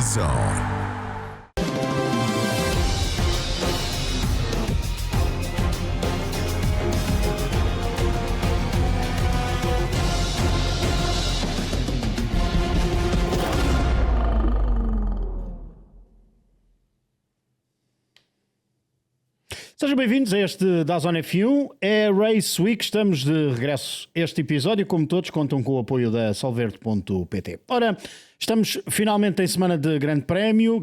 Zone. Sejam bem-vindos a este da Zone F1, é Race Week, estamos de regresso. Este episódio, como todos, contam com o apoio da Solverde.pt. Ora, estamos finalmente em semana de Grande Prémio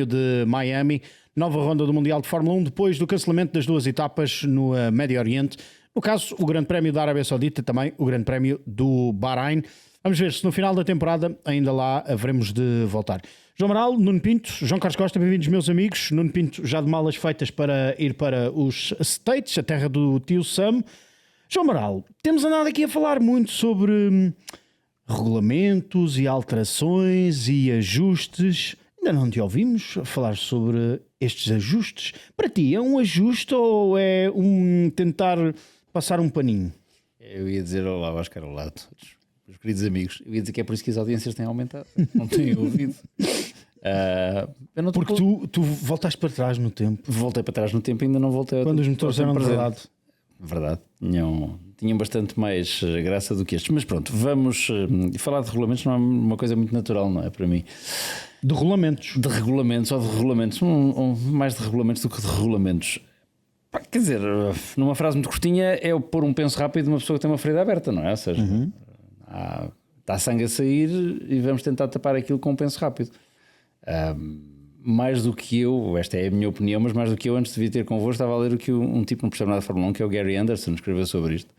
de Miami, nova ronda do Mundial de Fórmula 1, depois do cancelamento das duas etapas no Médio Oriente. No caso, o Grande Prémio da Arábia Saudita, também o Grande Prémio do Bahrein. Vamos ver se no final da temporada ainda lá haveremos de voltar. João Amaral, Nuno Pinto, João Carlos Costa, bem-vindos meus amigos. Nuno Pinto já de malas feitas para ir para os States, a terra do tio Sam. João Amaral, temos andado aqui a falar muito sobre regulamentos e alterações e ajustes. Ainda não te ouvimos falar sobre estes ajustes. Para ti, é um ajuste ou é um tentar passar um paninho? Eu ia dizer olá, Oscar, olá a todos. Meus queridos amigos, eu ia dizer que é por isso que as audiências têm aumentado. Não têm ouvido. Porque tu voltaste para trás no tempo. Voltei para trás no tempo e ainda não voltei. Quando os motores eram de verdade. Verdade. Tinham bastante mais graça do que estes. Mas pronto, vamos falar de regulamentos. Não é uma coisa muito natural, não é para mim. De regulamentos. De regulamentos ou de regulamentos. Mais de regulamentos do que de regulamentos. Quer dizer, numa frase muito curtinha, é o pôr um penso rápido de uma pessoa que tem uma ferida aberta, não é? Ou seja, está sangue a sair e vamos tentar tapar aquilo com um penso rápido. Mais do que eu, esta é a minha opinião, mas mais do que eu, antes de vir ter convosco, estava a ler o que um tipo não percebe nada de Fórmula 1, que é o Gary Anderson, escreveu sobre isto.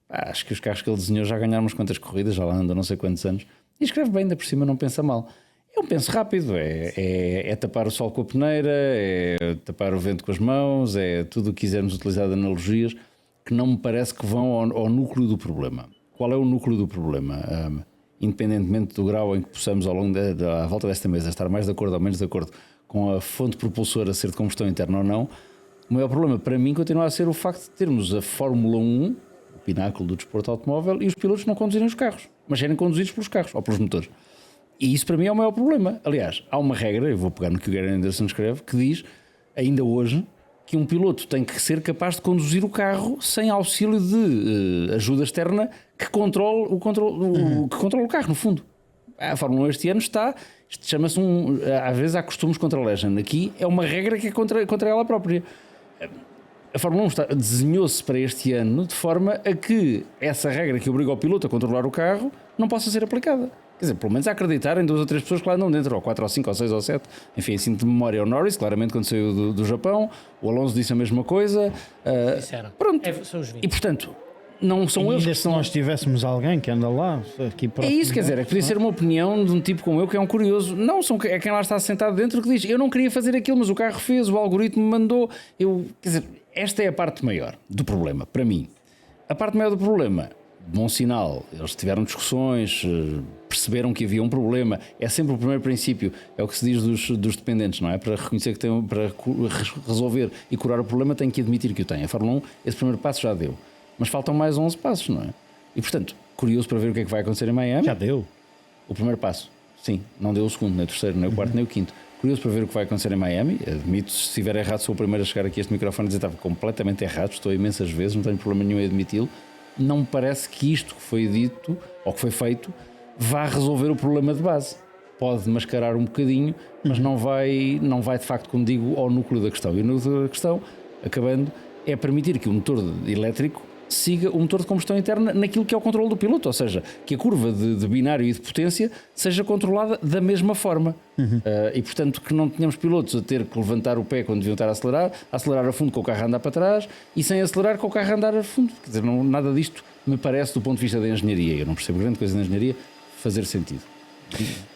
Acho que os carros que ele desenhou já ganharam umas quantas corridas, já lá andam não sei quantos anos, e escreve bem, ainda por cima não pensa mal. É um penso rápido, é tapar o sol com a peneira, é tapar o vento com as mãos, é tudo o que quisermos utilizar de analogias que não me parece que vão ao núcleo do problema. Qual é o núcleo do problema? Independentemente do grau em que possamos ao longo à volta desta mesa estar mais de acordo ou menos de acordo com a fonte propulsora ser de combustão interna ou não, o maior problema para mim continua a ser o facto de termos a Fórmula 1, o pináculo do desporto automóvel, e os pilotos não conduzirem os carros, mas serem conduzidos pelos carros ou pelos motores. E isso para mim é o maior problema. Aliás, há uma regra, eu vou pegar no que o Gary Anderson escreve, que diz, ainda hoje, que um piloto tem que ser capaz de conduzir o carro sem auxílio de ajuda externa que controle o carro, no fundo. A Fórmula 1 este ano isto chama-se às vezes há costumes contra a legend. Aqui é uma regra que é contra ela própria. A Fórmula 1 desenhou-se para este ano de forma a que essa regra que obriga o piloto a controlar o carro não possa ser aplicada. Quer dizer, pelo menos a acreditar em 2 ou 3 pessoas que lá andam dentro, ou 4 ou 5 ou 6 ou 7. Enfim, assim de memória, o Norris, claramente quando saiu do Japão, o Alonso disse a mesma coisa. Pronto. São os 20. E portanto, não são eles. Ainda se nós tivéssemos alguém que anda lá, aqui é isso, quer dizer, é que podia ser uma opinião de um tipo como eu, que é um curioso. Não, é quem lá está sentado dentro que diz: eu não queria fazer aquilo, mas o carro fez, o algoritmo mandou. Quer dizer, esta é a parte maior do problema, para mim. A parte maior do problema, bom sinal, eles tiveram discussões, perceberam que havia um problema. É sempre o primeiro princípio, é o que se diz dos dependentes, não é? Para reconhecer que tem, para resolver e curar o problema, tem que admitir que o tem. A Fórmula 1, esse primeiro passo já deu, mas faltam mais 11 passos, não é? E portanto, curioso para ver o que é que vai acontecer em Miami. Já deu o primeiro passo, sim, não deu o segundo, nem o terceiro, nem o quarto, nem o quinto. Curioso para ver o que vai acontecer em Miami. Admito, se estiver errado, sou o primeiro a chegar aqui a este microfone e dizer que estava completamente errado, estou imensas vezes, não tenho problema nenhum em admiti-lo. Não me parece que isto que foi dito, ou que foi feito, vá resolver o problema de base. Pode mascarar um bocadinho, mas não vai de facto, como digo, ao núcleo da questão. E o núcleo da questão, acabando, é permitir que o motor elétrico siga o motor de combustão interna naquilo que é o controle do piloto, ou seja, que a curva de binário e de potência seja controlada da mesma forma. E portanto que não tenhamos pilotos a ter que levantar o pé quando deviam estar a acelerar a fundo com o carro a andar para trás e sem acelerar com o carro a andar a fundo. Quer dizer, nada disto me parece, do ponto de vista da engenharia, eu não percebo grande coisa da engenharia, fazer sentido.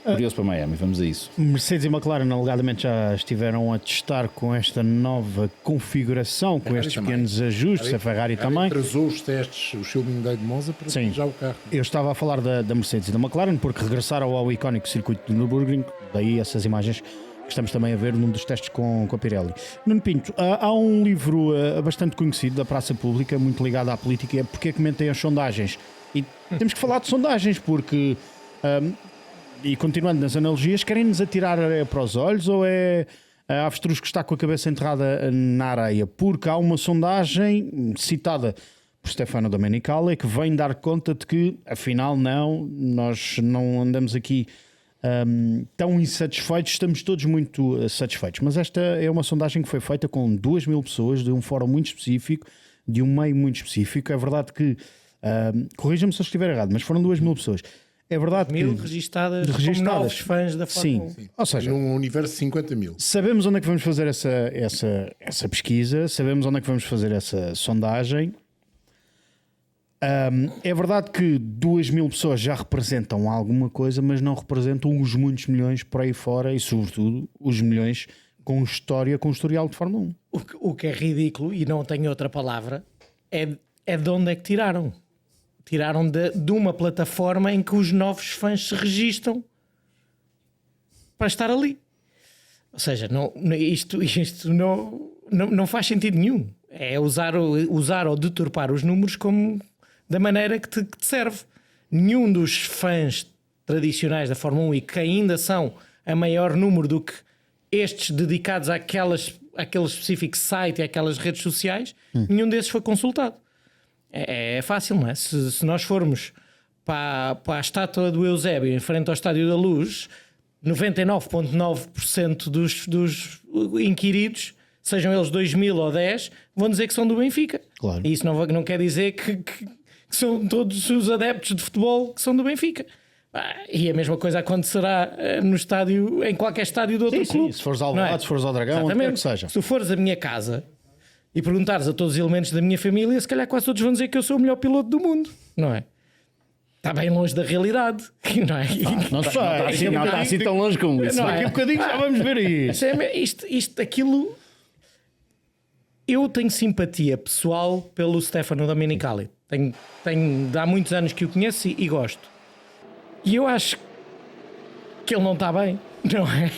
Curioso para Miami, vamos a isso. Mercedes e McLaren alegadamente já estiveram a testar com esta nova configuração, com estes pequenos ajustes, a Ferrari também. Atrasou os testes, o Shielding Day de Monza para já o carro. Eu estava a falar da Mercedes e da McLaren porque regressaram ao icónico circuito de Nürburgring, daí essas imagens que estamos também a ver num dos testes com a Pirelli. Nuno Pinto, há um livro bastante conhecido da praça pública, muito ligado à política, é Porque é que mentem as sondagens. E temos que falar de sondagens porque e continuando nas analogias, querem-nos atirar areia para os olhos ou é a avestruz que está com a cabeça enterrada na areia? Porque há uma sondagem citada por Stefano Domenicali que vem dar conta de que, afinal, nós não andamos aqui tão insatisfeitos, estamos todos muito satisfeitos. Mas esta é uma sondagem que foi feita com 2.000 pessoas, de um fórum muito específico, de um meio muito específico. É verdade que, corrija-me se eu estiver errado, mas foram 2.000 pessoas. É verdade que... 1.000 registadas como novos fãs da Fórmula 1. Sim, ou seja, num universo de 50 mil. sabemos onde é que vamos fazer essa pesquisa, sabemos onde é que vamos fazer essa sondagem. É verdade que 2.000 pessoas já representam alguma coisa, mas não representam os muitos milhões por aí fora e, sobretudo, os milhões com história, com historial de Fórmula 1. O que é ridículo, e não tenho outra palavra, é de onde é que tiraram. Tiraram de uma plataforma em que os novos fãs se registram para estar ali. Ou seja, isto não faz sentido nenhum. É usar ou deturpar os números da maneira que te serve. Nenhum dos fãs tradicionais da Fórmula 1 e que ainda são a maior número do que estes dedicados àquele específico site e àquelas redes sociais, nenhum desses foi consultado. É fácil, não é? Se nós formos para a estátua do Eusébio em frente ao Estádio da Luz, 99,9% dos inquiridos, sejam eles 2.000 ou 10, vão dizer que são do Benfica. Claro. E isso não quer dizer que são todos os adeptos de futebol que são do Benfica. E a mesma coisa acontecerá no estádio, em qualquer estádio de outro clube. Se fores ao Alvalade, se fores ao Dragão, onde quer que seja. Se tu fores à minha casa e perguntares a todos os elementos da minha família, se calhar quase todos vão dizer que eu sou o melhor piloto do mundo, não é? Está bem longe da realidade, não é? Não está assim tão longe como isso. Não é? Daqui a bocadinho já vamos ver isso. Aquilo... Eu tenho simpatia pessoal pelo Stefano Domenicali. Há muitos anos que o conheço e gosto. E eu acho que ele não está bem, não é?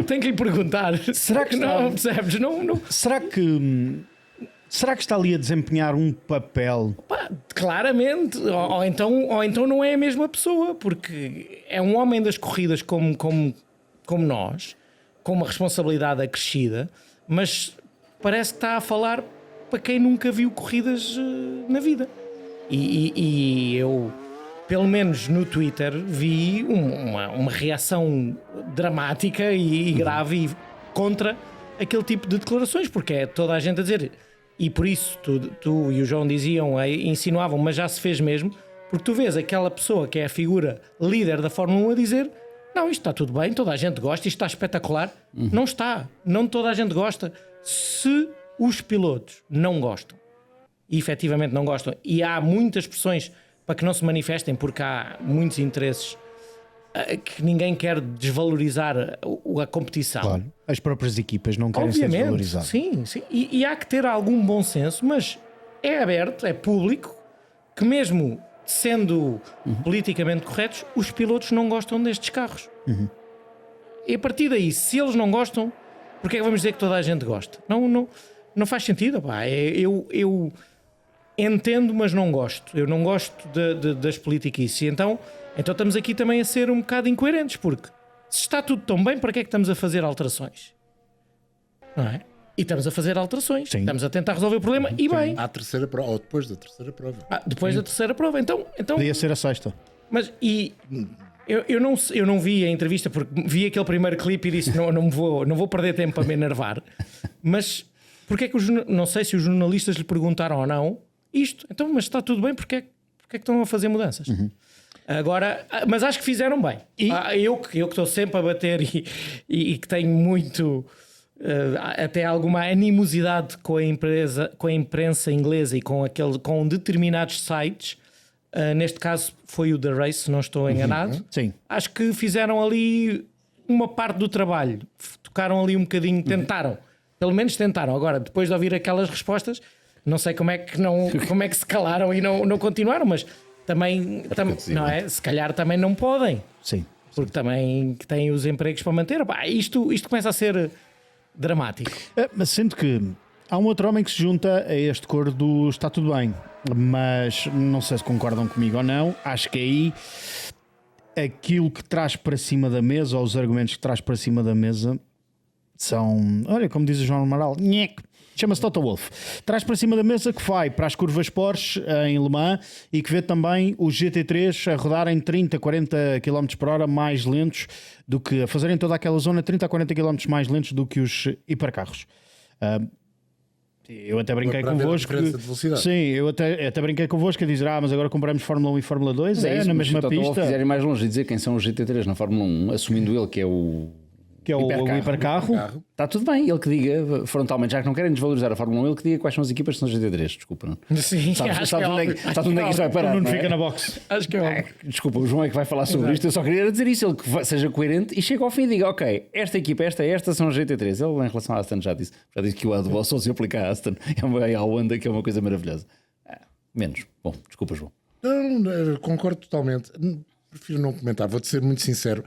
Tenho que lhe perguntar. Será que não percebes? Não. Será que está ali a desempenhar um papel? Claramente. Ou então não é a mesma pessoa, porque é um homem das corridas como nós, com uma responsabilidade acrescida, mas parece que está a falar para quem nunca viu corridas na vida. E eu, pelo menos no Twitter, vi uma reação dramática e grave contra aquele tipo de declarações, porque é toda a gente a dizer, e por isso tu e o João insinuavam, mas já se fez mesmo, porque tu vês aquela pessoa que é a figura líder da Fórmula 1 a dizer, não, isto está tudo bem, toda a gente gosta, isto está espetacular. Não está, não toda a gente gosta. Se os pilotos não gostam, e efetivamente não gostam, e há muitas pressões para que não se manifestem, porque há muitos interesses que ninguém quer desvalorizar a competição. Claro. As próprias equipas não querem ser desvalorizadas. Sim. E há que ter algum bom senso, mas é aberto, é público, que mesmo sendo politicamente corretos, os pilotos não gostam destes carros. E a partir daí, se eles não gostam, porque é que vamos dizer que toda a gente gosta? Não faz sentido. Pá. Eu entendo, mas não gosto. Eu não gosto das politiquices. Então estamos aqui também a ser um bocado incoerentes, porque se está tudo tão bem, para que é que estamos a fazer alterações? Não é? E estamos a fazer alterações. Sim. Estamos a tentar resolver o problema e bem. À terceira prova, ou depois da terceira prova. Depois da terceira prova. Então, Podia ser a sexta. mas eu não vi a entrevista, porque vi aquele primeiro clipe e disse não vou perder tempo para me enervar. Mas porque é que não sei se os jornalistas lhe perguntaram ou não isto. Então, mas está tudo bem, porque é que estão a fazer mudanças? Agora, mas acho que fizeram bem. Eu que estou sempre a bater e que tenho muito até alguma animosidade com a imprensa inglesa e com determinados sites. Neste caso foi o The Race, se não estou enganado. Sim. Acho que fizeram ali uma parte do trabalho, tocaram ali um bocadinho, tentaram, pelo menos tentaram. Agora, depois de ouvir aquelas respostas, não sei como é que se calaram e não continuaram, mas também não é? Se calhar também não podem. Sim. Porque também têm os empregos para manter. Isto começa a ser dramático. Mas sinto que há um outro homem que se junta a este coro do está tudo bem, mas não sei se concordam comigo ou não. Acho que aí aquilo que traz para cima da mesa, ou os argumentos que traz para cima da mesa, são, olha, como diz o João Amaral, chama-se Toto Wolff. Traz para cima da mesa que vai para as curvas Porsche em Le Mans e que vê também os GT3 a rodarem 30, 40 km por hora mais lentos do que, a fazerem toda aquela zona 30 a 40 km mais lentos do que os hipercarros. Eu até brinquei Para haver convosco. diferença de velocidade. Sim, eu até brinquei convosco a dizer, mas agora compramos Fórmula 1 e Fórmula 2, Mas é isso, na mas se mesma o Toto Wolff pista, quiser ir mais longe e dizer quem são os GT3 na Fórmula 1, assumindo ele que é o que é o hipercarro. Está tudo bem, ele que diga frontalmente, já que não querem desvalorizar a Fórmula 1, ele que diga quais são as equipas que são os GT3, desculpa. Não? Sim, Sabe acho que é onde óbvio. sabe onde é que isto vai parar? O Nuno não é? fica na box. Acho que é óbvio. Desculpa, o João é que vai falar sobre isto. Eu só queria dizer isso, ele que seja coerente e chega ao fim e diga: ok, esta equipa, esta são os GT3. Ele, em relação à Aston, já disse que o AdWall só se aplica à Aston, é a Honda, que é uma coisa maravilhosa. Menos. Bom, desculpa, João. Não, concordo totalmente. Prefiro não comentar, vou-te ser muito sincero.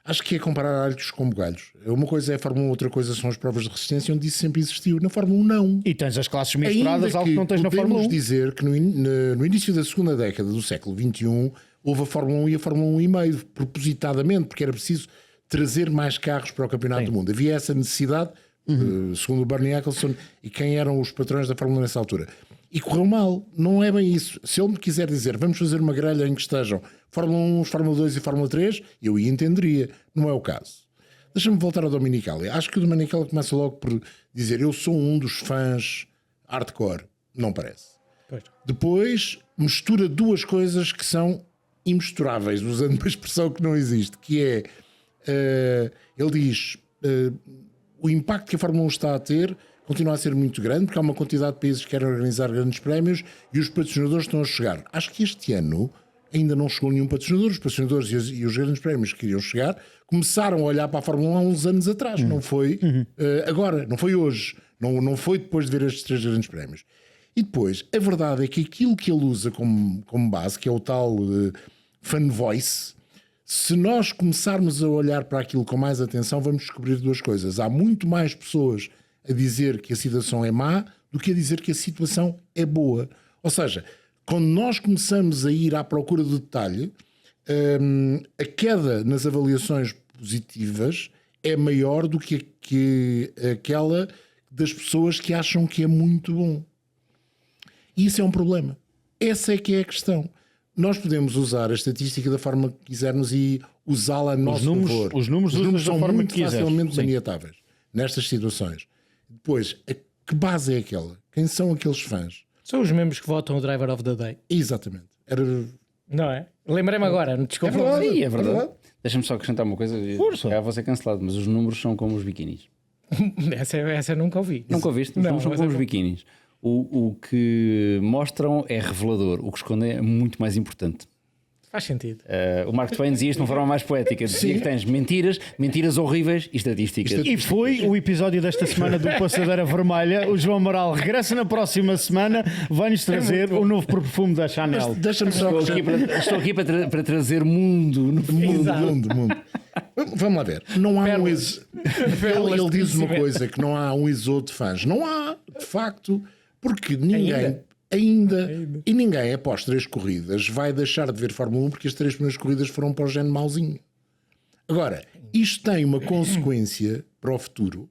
Acho que é comparar alhos com bugalhos. Uma coisa é a Fórmula 1, outra coisa são as provas de resistência, onde isso sempre existiu. Na Fórmula 1, não. E tens as classes misturadas, algo que não tens na Fórmula 1. Podemos dizer que no início da segunda década do século XXI houve a Fórmula 1 e a Fórmula 1,5, propositadamente, porque era preciso trazer mais carros para o Campeonato do Mundo. Havia essa necessidade, segundo o Bernie Ecclestone e quem eram os patrões da Fórmula 1 nessa altura. E correu mal, não é bem isso. Se ele me quiser dizer, vamos fazer uma grelha em que estejam Fórmula 1, Fórmula 2 e Fórmula 3, eu entenderia. Não é o caso. Deixa-me voltar ao Domenicali. Acho que o Domenicali começa logo por dizer, eu sou um dos fãs hardcore. Não parece. Pois. Depois mistura duas coisas que são imisturáveis, usando uma expressão que não existe, que é, ele diz, o impacto que a Fórmula 1 está a ter continua a ser muito grande, porque há uma quantidade de países que querem organizar grandes prémios e os patrocinadores estão a chegar. Acho que este ano ainda não chegou nenhum patrocinador. Os patrocinadores e os grandes prémios que queriam chegar começaram a olhar para a Fórmula 1 há uns anos atrás. Não foi agora, não foi hoje, não foi depois de ver estes 3 grandes prémios. E depois, a verdade é que aquilo que ele usa como base, que é o tal fan voice, se nós começarmos a olhar para aquilo com mais atenção, vamos descobrir duas coisas. Há muito mais pessoas a dizer que a situação é má do que a dizer que a situação é boa. Ou seja, quando nós começamos a ir à procura do detalhe, a queda nas avaliações positivas é maior do que aquela das pessoas que acham que é muito bom. E isso é um problema. Essa é que é a questão. Nós podemos usar a estatística da forma que quisermos e usá-la a nosso favor. Os números são da forma muito que quiseres. facilmente Sim. maniatáveis nestas situações. Depois, que base é aquela? Quem são aqueles fãs? São os membros que votam o Driver of the Day. Exatamente. Não é? Lembrei-me agora, desculpa. É verdade. Sim, é verdade. Deixa-me só acrescentar uma coisa. Força. Já vou ser cancelado, mas os números são como os biquinis. Essa eu nunca ouvi. Nunca ouviste? Os Não, números são mas como é os bom. biquinis. O que mostram é revelador, o que escondem é muito mais importante. Faz sentido. O Mark Twain dizia isto de uma forma mais poética. Dizia que tens mentiras horríveis e estatísticas. E foi o episódio desta semana do Passadeira Vermelha. O João Amaral regressa na próxima semana, vai-nos trazer o novo perfume da Chanel. Deixa-me só Estou aqui para trazer mundo. mundo. Vamos lá ver. Não há ele diz uma coisa, que não há um êxodo de fãs. Não há, de facto, porque ninguém e ninguém após 3 corridas vai deixar de ver Fórmula 1 porque as 3 primeiras corridas foram para o género mauzinho. Agora, isto tem uma consequência para o futuro,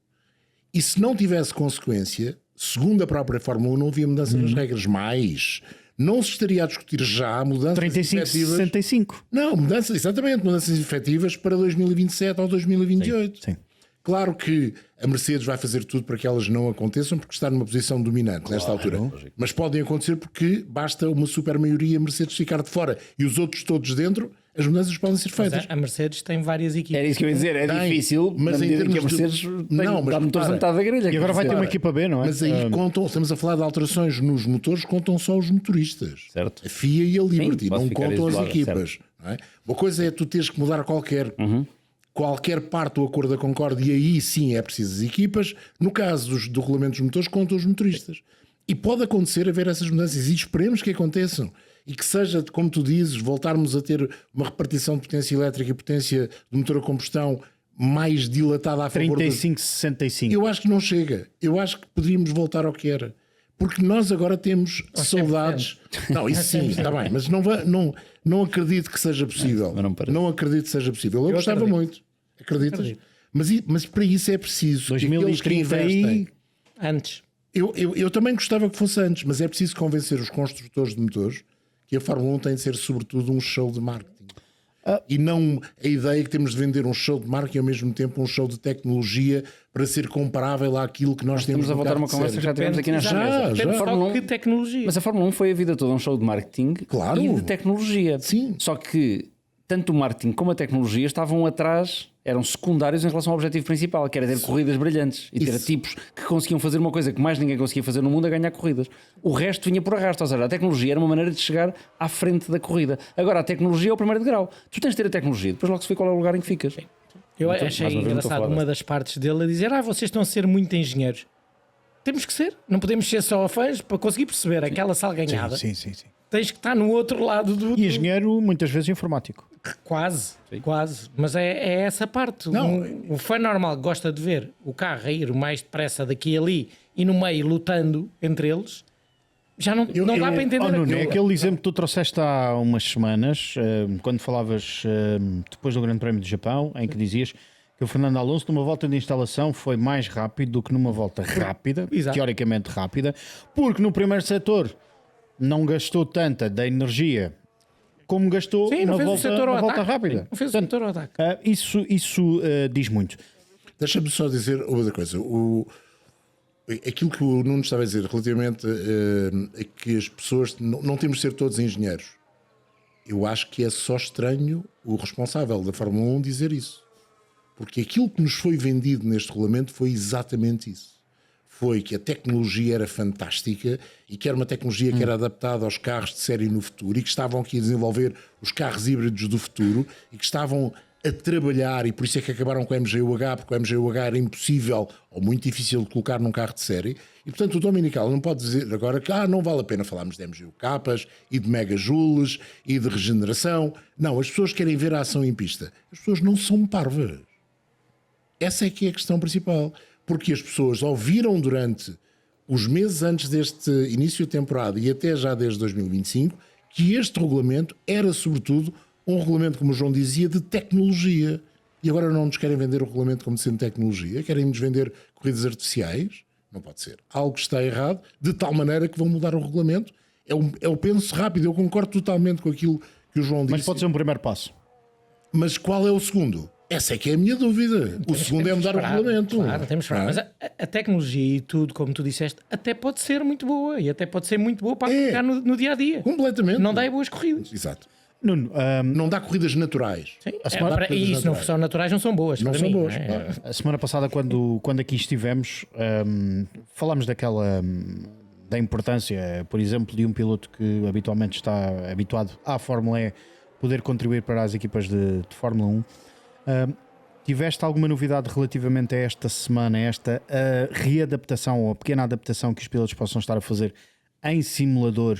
e se não tivesse consequência, segundo a própria Fórmula 1, não havia mudança nas regras, mas não se estaria a discutir já mudanças 35, efetivas. 65. Não, mudanças efetivas para 2027 ou 2028. Sim. Claro que a Mercedes vai fazer tudo para que elas não aconteçam, porque está numa posição dominante nesta altura. Mas podem acontecer porque basta uma super maioria Mercedes ficar de fora e os outros todos dentro, as mudanças podem ser Mas feitas. a Mercedes tem várias equipes. Era isso que eu ia dizer, é Tem, difícil, mas mas em em termos que a termos de- Mercedes Não, mas dá motores a repara. metade da grelha. E agora vai ter uma equipa B, não é? Mas aí estamos a falar de alterações nos motores, contam só os motoristas. Certo. A FIA e a Liberty, pode não ficar contam as isolada, equipas. Não é? Uma coisa é tu teres que mudar qualquer parte do acordo da Concorde, e aí sim é preciso as equipas. No caso do regulamento dos motores, contam os motoristas. E pode acontecer haver essas mudanças, e esperemos que aconteçam. E que seja, como tu dizes, voltarmos a ter uma repartição de potência elétrica e potência do motor a combustão mais dilatada a favor 35, 65. Eu acho que não chega. Eu acho que poderíamos voltar ao que era. Porque nós agora temos saudades. Não, isso sim, está bem, mas não acredito que seja possível. Mas não parece. Não acredito que seja possível. Eu gostava acredito. muito. Acreditas? Mas para isso é preciso que aqueles que 2030 investem. Antes. Eu também gostava que fosse antes, mas é preciso convencer os construtores de motores que a Fórmula 1 tem de ser sobretudo um show de marketing. E não a ideia que temos de vender um show de marketing e ao mesmo tempo um show de tecnologia para ser comparável àquilo que nós temos Estamos a no voltar a carro uma de conversa que série. já tivemos aqui nesta Já, mesa. já. Depende só Fórmula 1 que tecnologia. Mas a Fórmula 1 foi a vida toda um show de marketing Claro. e de tecnologia. Sim. Só que tanto o marketing como a tecnologia estavam atrás, eram secundários em relação ao objetivo principal, que era ter corridas brilhantes e ter Isso. tipos que conseguiam fazer uma coisa que mais ninguém conseguia fazer no mundo, a ganhar corridas. O resto vinha por arrasto, ou seja, a tecnologia era uma maneira de chegar à frente da corrida. Agora, a tecnologia é o primeiro degrau. Tu tens de ter a tecnologia, depois logo se vê qual é o lugar em que ficas. Eu Então, achei mais uma vez, não estou a engraçado falar uma das partes dele a dizer: vocês estão a ser muito engenheiros. Temos que ser, não podemos ser só fãs para conseguir perceber aquela salganhada. Sim. Tens que estar no outro lado do. E engenheiro, muitas vezes informático. Quase. Mas é essa parte. Não. O fã normal que gosta de ver o carro a ir o mais depressa daqui e ali e no meio lutando entre eles, já não dá para entender Nuno, é aquilo. aquele exemplo que tu trouxeste há umas semanas, quando falavas depois do Grande Prémio do Japão, em que dizias que o Fernando Alonso, numa volta de instalação, foi mais rápido do que numa volta rápida, Exato. teoricamente rápida, porque no primeiro setor não gastou tanta da energia como gastou Sim, na não fez o volta, setor ao na volta ataque. rápida. Não fez o Portanto, setor ao ataque. isso diz muito. Deixa-me só dizer outra coisa. Aquilo que o Nuno estava a dizer relativamente a que as pessoas não temos de ser todos engenheiros. Eu acho que é só estranho o responsável da Fórmula 1 dizer isso. Porque aquilo que nos foi vendido neste regulamento foi exatamente isso. Foi que a tecnologia era fantástica e que era uma tecnologia que era adaptada aos carros de série no futuro e que estavam aqui a desenvolver os carros híbridos do futuro e que estavam a trabalhar, e por isso é que acabaram com o MGUH, porque o MGUH era impossível ou muito difícil de colocar num carro de série. E portanto o Dominical não pode dizer agora que não vale a pena falarmos de MGUKs e de megajoules e de regeneração. Não, as pessoas querem ver a ação em pista. As pessoas não são parvas. Essa é que é a questão principal. Porque as pessoas ouviram durante os meses antes deste início de temporada e até já desde 2025 que este regulamento era sobretudo um regulamento, como o João dizia, de tecnologia. E agora não nos querem vender o regulamento como sendo tecnologia, querem-nos vender corridas artificiais. Não pode ser. Algo está errado, de tal maneira que vão mudar o regulamento. É o penso rápido, eu concordo totalmente com aquilo que o João disse. Mas pode ser um primeiro passo. Mas qual é o segundo? Essa é que é a minha dúvida. O segundo é mudar o regulamento. Claro, temos que esperar. Mas a tecnologia e tudo, como tu disseste, até pode ser muito boa e até pode ser muito boa para aplicar no dia a dia. Completamente. Não dá boas corridas. Exato. Nuno, não dá corridas naturais. Sim, corridas e se não naturais. são naturais, não são boas. Não para são mim, boas, não é? claro. a semana passada, quando aqui estivemos, falámos daquela da importância, por exemplo, de um piloto que habitualmente está habituado à Fórmula E poder contribuir para as equipas de Fórmula 1. Tiveste alguma novidade relativamente a esta semana, a esta readaptação ou a pequena adaptação que os pilotos possam estar a fazer em simulador,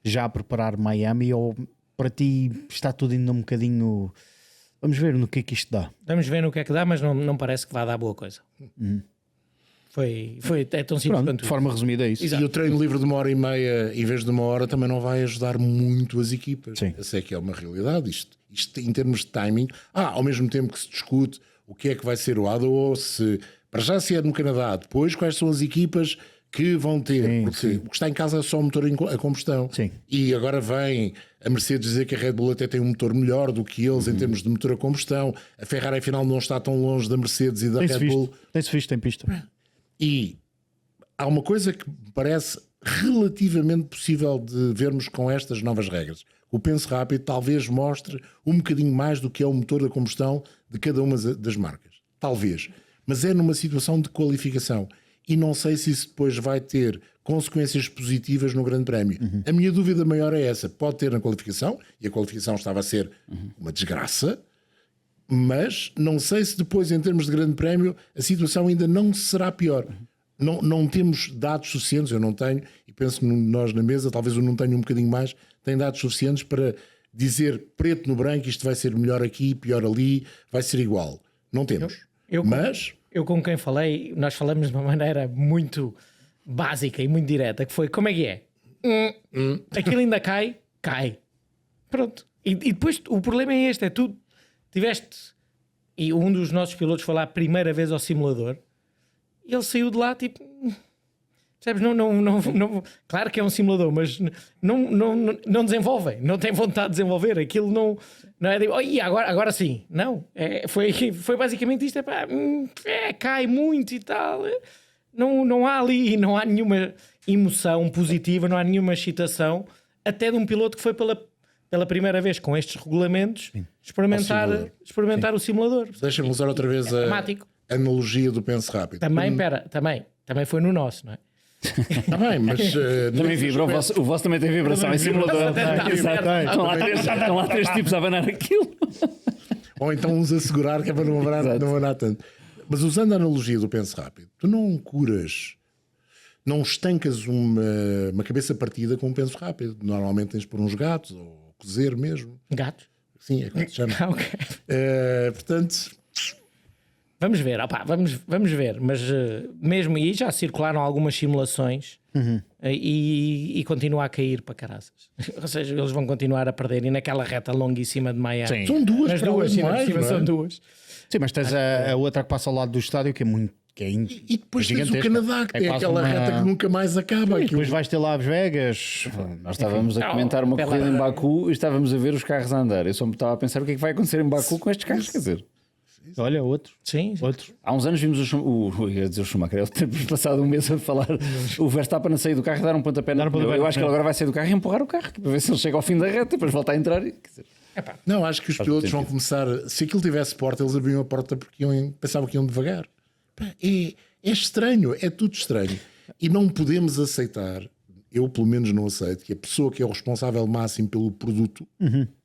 já a preparar Miami, ou para ti está tudo indo um bocadinho... Vamos ver no que é que isto dá. Vamos ver no que é que dá, mas não parece que vá dar boa coisa. É tão simples Pronto, quanto de forma resumida é isso. E o treino livre de 1h30 em vez de 1 hora também não vai ajudar muito as equipas. Sim. Essa é que é uma realidade. Isto em termos de timing, ao mesmo tempo que se discute o que é que vai ser o ADO, para já se é no Canadá, depois quais são as equipas que vão ter, Sim, porque sim. o que está em casa é só o motor a combustão. Sim. E agora vem a Mercedes dizer que a Red Bull até tem um motor melhor do que eles em termos de motor a combustão. A Ferrari afinal não está tão longe da Mercedes e da Tem-se Red Bull. visto em pista. E há uma coisa que me parece relativamente possível de vermos com estas novas regras. O penso rápido talvez mostre um bocadinho mais do que é o motor da combustão de cada uma das marcas. Talvez. Mas é numa situação de qualificação. E não sei se isso depois vai ter consequências positivas no Grande Prémio. A minha dúvida maior é essa. Pode ter na qualificação, e a qualificação estava a ser uma desgraça, mas não sei se depois, em termos de Grande Prémio, a situação ainda não será pior. Não temos dados suficientes, eu não tenho, e penso que nós na mesa, talvez eu não tenha um bocadinho mais, tem dados suficientes para dizer preto no branco, isto vai ser melhor aqui, pior ali, vai ser igual. Não temos. Mas... Eu com quem falei, nós falamos de uma maneira muito básica e muito direta, que foi, como é que é? Aquilo ainda cai? Cai. Pronto. E depois o problema é este, é tu tiveste, e um dos nossos pilotos foi lá a primeira vez ao simulador, e ele saiu de lá tipo... Percebes? Não, claro que é um simulador, mas não desenvolvem, não tem vontade de desenvolver. Aquilo não é de, agora sim. Não, foi basicamente isto. Cai muito e tal. Não há ali, não há nenhuma emoção positiva, não há nenhuma excitação, até de um piloto que foi pela primeira vez com estes regulamentos experimentar o simulador. Deixa-me usar outra vez a analogia do penso rápido. Também foi no nosso, não é? Está bem, mas... também vibra, o vosso também tem vibração em simulador. Estão lá três tipos a abanar aquilo. Ou então uns a segurar, que é para não abanar tanto. Mas usando a analogia do penso rápido, tu não curas, não estancas uma cabeça partida com um penso rápido. Normalmente tens de pôr uns gatos, ou cozer mesmo. Gatos? Sim, é como se chama. Okay. Portanto... Vamos ver, vamos ver, mas mesmo aí já circularam algumas simulações e continua a cair para caraças. Ou seja, eles vão continuar a perder e naquela reta longuíssima de Miami. Sim. São duas, As duas, são duas. Sim, mas tens a outra que passa ao lado do estádio que é muito. E depois tens o Canadá, que tem aquela reta que nunca mais acaba. E depois vais ter lá Las Vegas. Nós estávamos a comentar uma corrida em Baku e estávamos a ver os carros a andar. Eu só me estava a pensar o que é que vai acontecer em Baku com estes carros, quer dizer. Olha, outro. Sim. Outro. Há uns anos vimos ia dizer o Schumacher, temos passado um mês a falar o Verstappen a sair do carro e dar um pontapé no pneu. Eu acho que ele agora vai sair do carro e empurrar o carro para ver se ele chega ao fim da reta e depois volta a entrar. Quer dizer, não, acho que os pilotos vão começar. Se aquilo tivesse porta, eles abriam a porta porque pensavam que iam devagar. É estranho, é tudo estranho. E não podemos aceitar, eu pelo menos não aceito, que a pessoa que é o responsável máximo pelo produto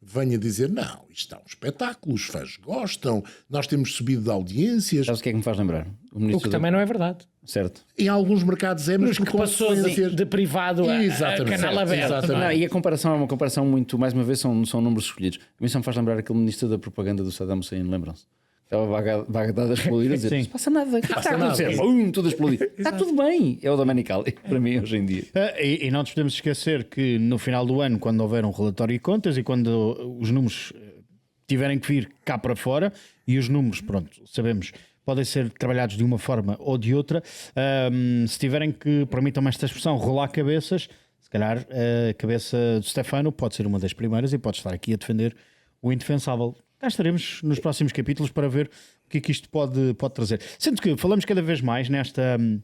venha dizer: não, isto está um espetáculo, os fãs gostam, nós temos subido de audiências. sabes o que é que me faz lembrar? O que também não é verdade. Certo. Em alguns mercados é, mas Nos que passou de privado a canal aberto. Não, e a comparação é uma comparação muito, mais uma vez, são números escolhidos. A mim só me faz lembrar aquele ministro da propaganda do Saddam Hussein, lembram-se? Estava Bagdad a explodir a dizer: não se passa nada, o que está a acontecer? Tudo a explodir. Está tudo bem. É o Domenicali, para mim, hoje em dia. E não nos podemos esquecer que no final do ano, quando houver um relatório de contas e quando os números tiverem que vir cá para fora, e os números, pronto, sabemos, podem ser trabalhados de uma forma ou de outra, se tiverem que, permitam-me esta expressão, rolar cabeças, se calhar a cabeça do Stefano pode ser uma das primeiras e pode estar aqui a defender o indefensável. Cá estaremos nos próximos capítulos para ver o que é que isto pode trazer. Sendo que falamos cada vez mais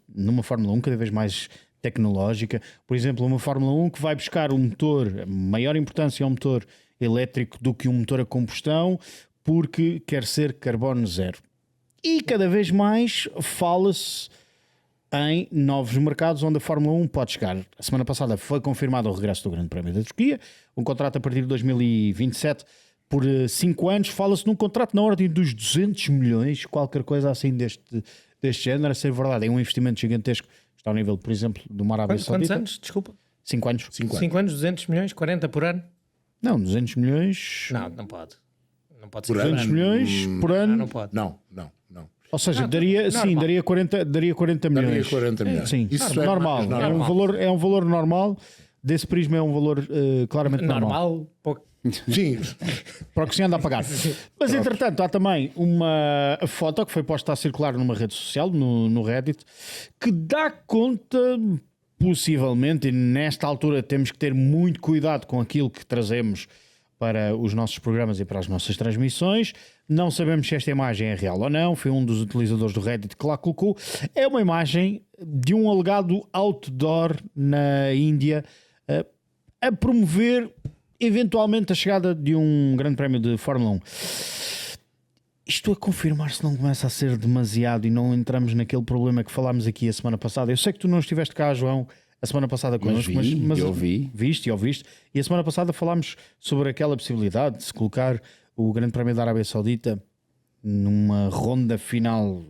numa Fórmula 1, cada vez mais tecnológica. Por exemplo, uma Fórmula 1 que vai buscar um motor, maior importância ao motor elétrico do que um motor a combustão, porque quer ser carbono zero. E cada vez mais fala-se em novos mercados onde a Fórmula 1 pode chegar. A semana passada foi confirmado o regresso do Grande Prémio da Turquia, um contrato a partir de 2027 por 5 anos. Fala-se num contrato na ordem dos 200 milhões, qualquer coisa assim deste género, a ser verdade. É um investimento gigantesco. Está ao nível, por exemplo, do Arábia Saudita. Quantos anos? Desculpa. 5 anos. 5 anos, 200 milhões, 40 por ano? Não, 200 milhões... Não pode. Não pode ser. 200 milhões por ano. Não pode. Não. Ou seja, daria 40 milhões. Daria 40 milhões. Sim, Isso normal. É um valor normal. Desse prisma é um valor claramente normal. Sim. Para o que se anda a pagar. Mas entretanto há também uma foto que foi posta a circular numa rede social, no Reddit, que dá conta, possivelmente, e nesta altura temos que ter muito cuidado com aquilo que trazemos para os nossos programas e para as nossas transmissões. Não sabemos se esta imagem é real ou não. Foi um dos utilizadores do Reddit que lá colocou. É uma imagem de um alegado outdoor na Índia a promover eventualmente a chegada de um grande prémio de Fórmula 1. Isto a confirmar-se não começa a ser demasiado e não entramos naquele problema que falámos aqui a semana passada. Eu sei que tu não estiveste cá, João, a semana passada connosco, mas eu vi. Viste e ouviste. E a semana passada falámos sobre aquela possibilidade de se colocar o Grande Prémio da Arábia Saudita numa ronda final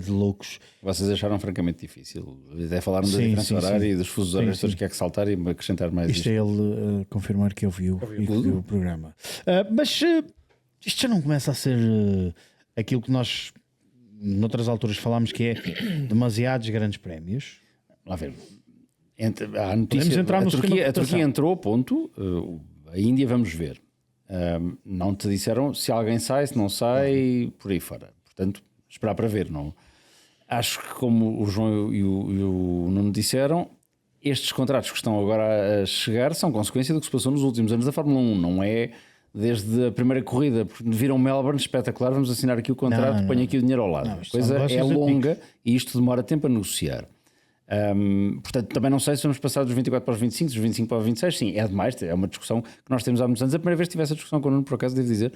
de loucos. Vocês acharam francamente difícil. Até falaram da diferença horária e dos fusos horários todos que é que saltar e acrescentar mais isto. É ele confirmar que ouviu o programa. Mas isto já não começa a ser aquilo que nós noutras alturas falámos, que é demasiados grandes prémios. lá ver. A notícia, entrar no a Turquia entrou, ponto. A Índia, vamos ver. Não te disseram se alguém sai, se não sai, por aí fora. Portanto, esperar para ver. Não. Acho que, como o João e o Nuno disseram, estes contratos que estão agora a chegar são consequência do que se passou nos últimos anos da Fórmula 1. Não é desde a primeira corrida, porque viram Melbourne espetacular, vamos assinar aqui o contrato, ponho aqui o dinheiro ao lado. A coisa é longa e isto demora tempo a negociar. Portanto, também não sei se vamos passar dos 24 para os 25, dos 25 para os 26. Sim, é demais, é uma discussão que nós temos há muitos anos. A primeira vez que tive essa discussão com o Nuno, por acaso, devo dizer,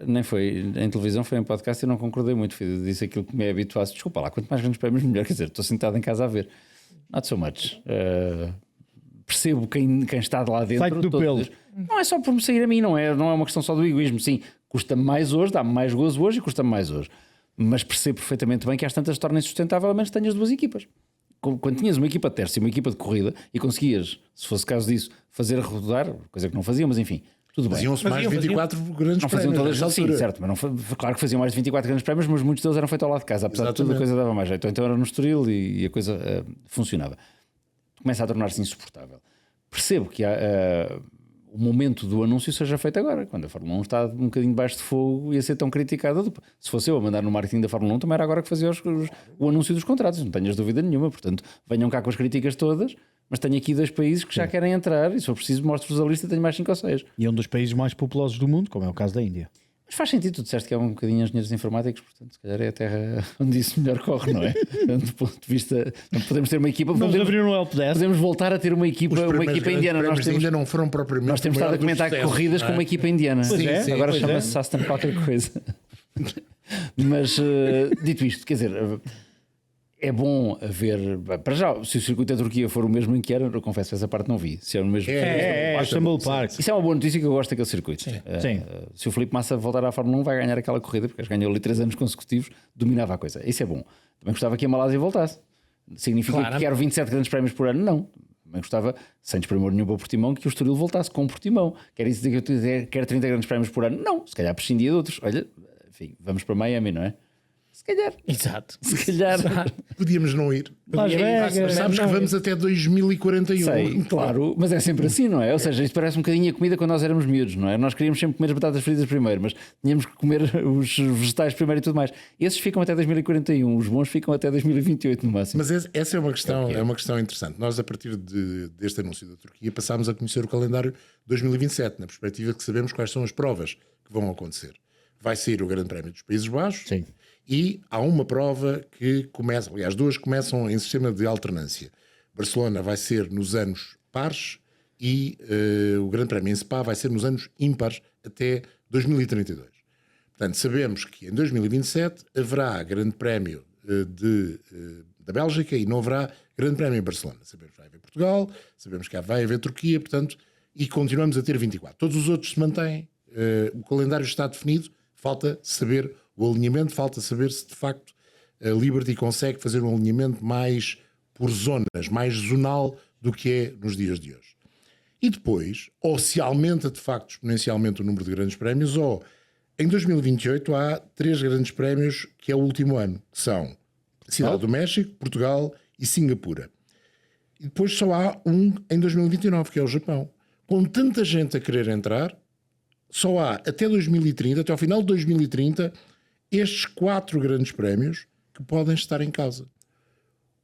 nem foi em televisão, foi em podcast e eu não concordei muito. Disse aquilo que me é habituado. Desculpa lá, quanto mais grandes prémios, melhor. Quer dizer, estou sentado em casa a ver. Not so much. Percebo quem está de lá dentro. Do pelo. Não é só por me sair a mim, não é uma questão só do egoísmo. Sim, custa-me mais hoje, dá-me mais gozo hoje e custa-me mais hoje. Mas percebo perfeitamente bem que às tantas tornem-se sustentável, ao menos tenhas duas equipas. Quando tinhas uma equipa de terça e uma equipa de corrida e conseguias, se fosse caso disso, fazer rodar, coisa que não faziam, mas enfim, tudo bem. Faziam-se mais 24 grandes não faziam prémios. Todas, sim, certo, mas claro que faziam mais de 24 grandes prémios, mas muitos deles eram feitos ao lado de casa, apesar de tudo a coisa dava mais jeito. Então era no Estoril e a coisa funcionava. Começa a tornar-se insuportável. Percebo que o momento do anúncio seja feito agora, quando a Fórmula 1 está um bocadinho debaixo de fogo e a ser tão criticada. Se fosse eu a mandar no marketing da Fórmula 1, também era agora que fazia o anúncio dos contratos, não tenhas dúvida nenhuma. Portanto, venham cá com as críticas todas, mas tenho aqui 2 países que já querem entrar e se for preciso mostro-vos a lista, tenho mais 5 ou 6. E é um dos países mais populosos do mundo, como é o caso da Índia. Mas faz sentido, tu disseste que é um bocadinho engenheiros informáticos, portanto, se calhar é a terra onde isso melhor corre, não é? Do ponto de vista, podemos ter uma equipa. Podemos voltar a ter uma equipa indiana. Nós ainda não foram propriamente. Nós temos estado a comentar corridas com uma equipa indiana. Sim, agora chama-se Sastan qualquer coisa. Mas dito isto, quer dizer, é bom haver. Para já, se o circuito da Turquia for o mesmo em que era, eu confesso que essa parte não vi. Se é o mesmo. Istanbul Park. Isso é uma boa notícia que eu gosto daquele circuito. Sim. Se o Filipe Massa voltar à Fórmula 1, vai ganhar aquela corrida, porque ganhou ali 3 anos consecutivos, dominava a coisa. Isso é bom. Também gostava que a Malásia voltasse. Significa que quero 27 grandes prémios por ano? Não. Também gostava, sem desprimor nenhum para o Portimão, que o Estoril voltasse com o Portimão. Quer isso dizer que eu quero 30 grandes prémios por ano? Não. Se calhar prescindia de outros. Olha, enfim, vamos para Miami, não é? Se calhar. Exato. Se calhar. Podíamos não ir. Las Vegas. Sabes que vamos até 2041. Sei, claro, mas é sempre assim, não é? Ou seja, isto parece um bocadinho a comida quando nós éramos miúdos, não é? Nós queríamos sempre comer as batatas fritas primeiro, mas tínhamos que comer os vegetais primeiro e tudo mais. Esses ficam até 2041, os bons ficam até 2028 no máximo. Mas essa é uma questão interessante. Nós, a partir deste anúncio da Turquia, passámos a conhecer o calendário 2027, na perspectiva que sabemos quais são as provas que vão acontecer. Vai sair o Grande Prémio dos Países Baixos. Sim. E há uma prova que começa, aliás, 2 começam em sistema de alternância. Barcelona vai ser nos anos pares e o Grande Prémio em Spa vai ser nos anos ímpares até 2032. Portanto, sabemos que em 2027 haverá Grande Prémio da Bélgica e não haverá Grande Prémio em Barcelona. Sabemos que vai haver Portugal, sabemos que vai haver Turquia, portanto, e continuamos a ter 24. Todos os outros se mantêm, o calendário está definido, falta saber o alinhamento, falta saber se de facto a Liberty consegue fazer um alinhamento mais por zonas, mais zonal do que é nos dias de hoje. E depois, ou se aumenta de facto exponencialmente o número de grandes prémios, ou em 2028 há 3 grandes prémios que é o último ano, que são Cidade do México, Portugal e Singapura. E depois só há um em 2029, que é o Japão. Com tanta gente a querer entrar, só há até 2030, até ao final de 2030, estes 4 grandes prémios que podem estar em causa.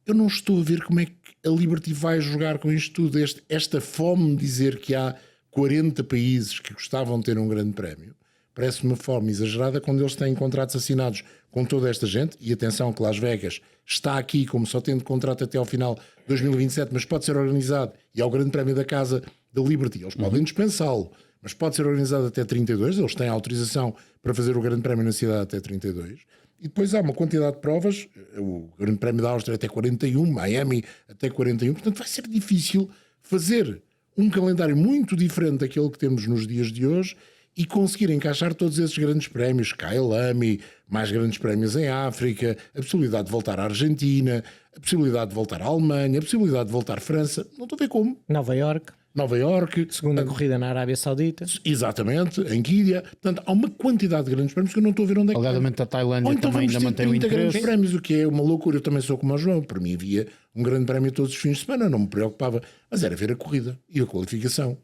Eu não estou a ver como é que a Liberty vai jogar com isto tudo. Esta fome de dizer que há 40 países que gostavam de ter um grande prémio parece uma forma exagerada quando eles têm contratos assinados com toda esta gente. E atenção que Las Vegas está aqui como só tendo contrato até ao final de 2027, mas pode ser organizado, e ao Grande Prémio da Casa da Liberty eles podem dispensá-lo, mas pode ser organizado até 32, eles têm autorização para fazer o Grande Prémio na cidade até 32, e depois há uma quantidade de provas, o Grande Prémio da Áustria até 41, Miami até 41, portanto vai ser difícil fazer um calendário muito diferente daquele que temos nos dias de hoje e conseguir encaixar todos esses grandes prémios, Kyalami, mais grandes prémios em África, a possibilidade de voltar à Argentina, a possibilidade de voltar à Alemanha, a possibilidade de voltar à França, não estou a ver como. Nova York. Nova Iorque. Segunda corrida na Arábia Saudita. Exatamente, em Quídia. Portanto, há uma quantidade de grandes prémios que eu não estou a ver onde é que Alegadamente a Tailândia ou então também vamos ainda ter mantém o 30 grandes interesse. prémios, o que é uma loucura. Eu também sou como o João. Para mim havia um grande prémio todos os fins de semana, não me preocupava. Mas era ver a corrida e a qualificação.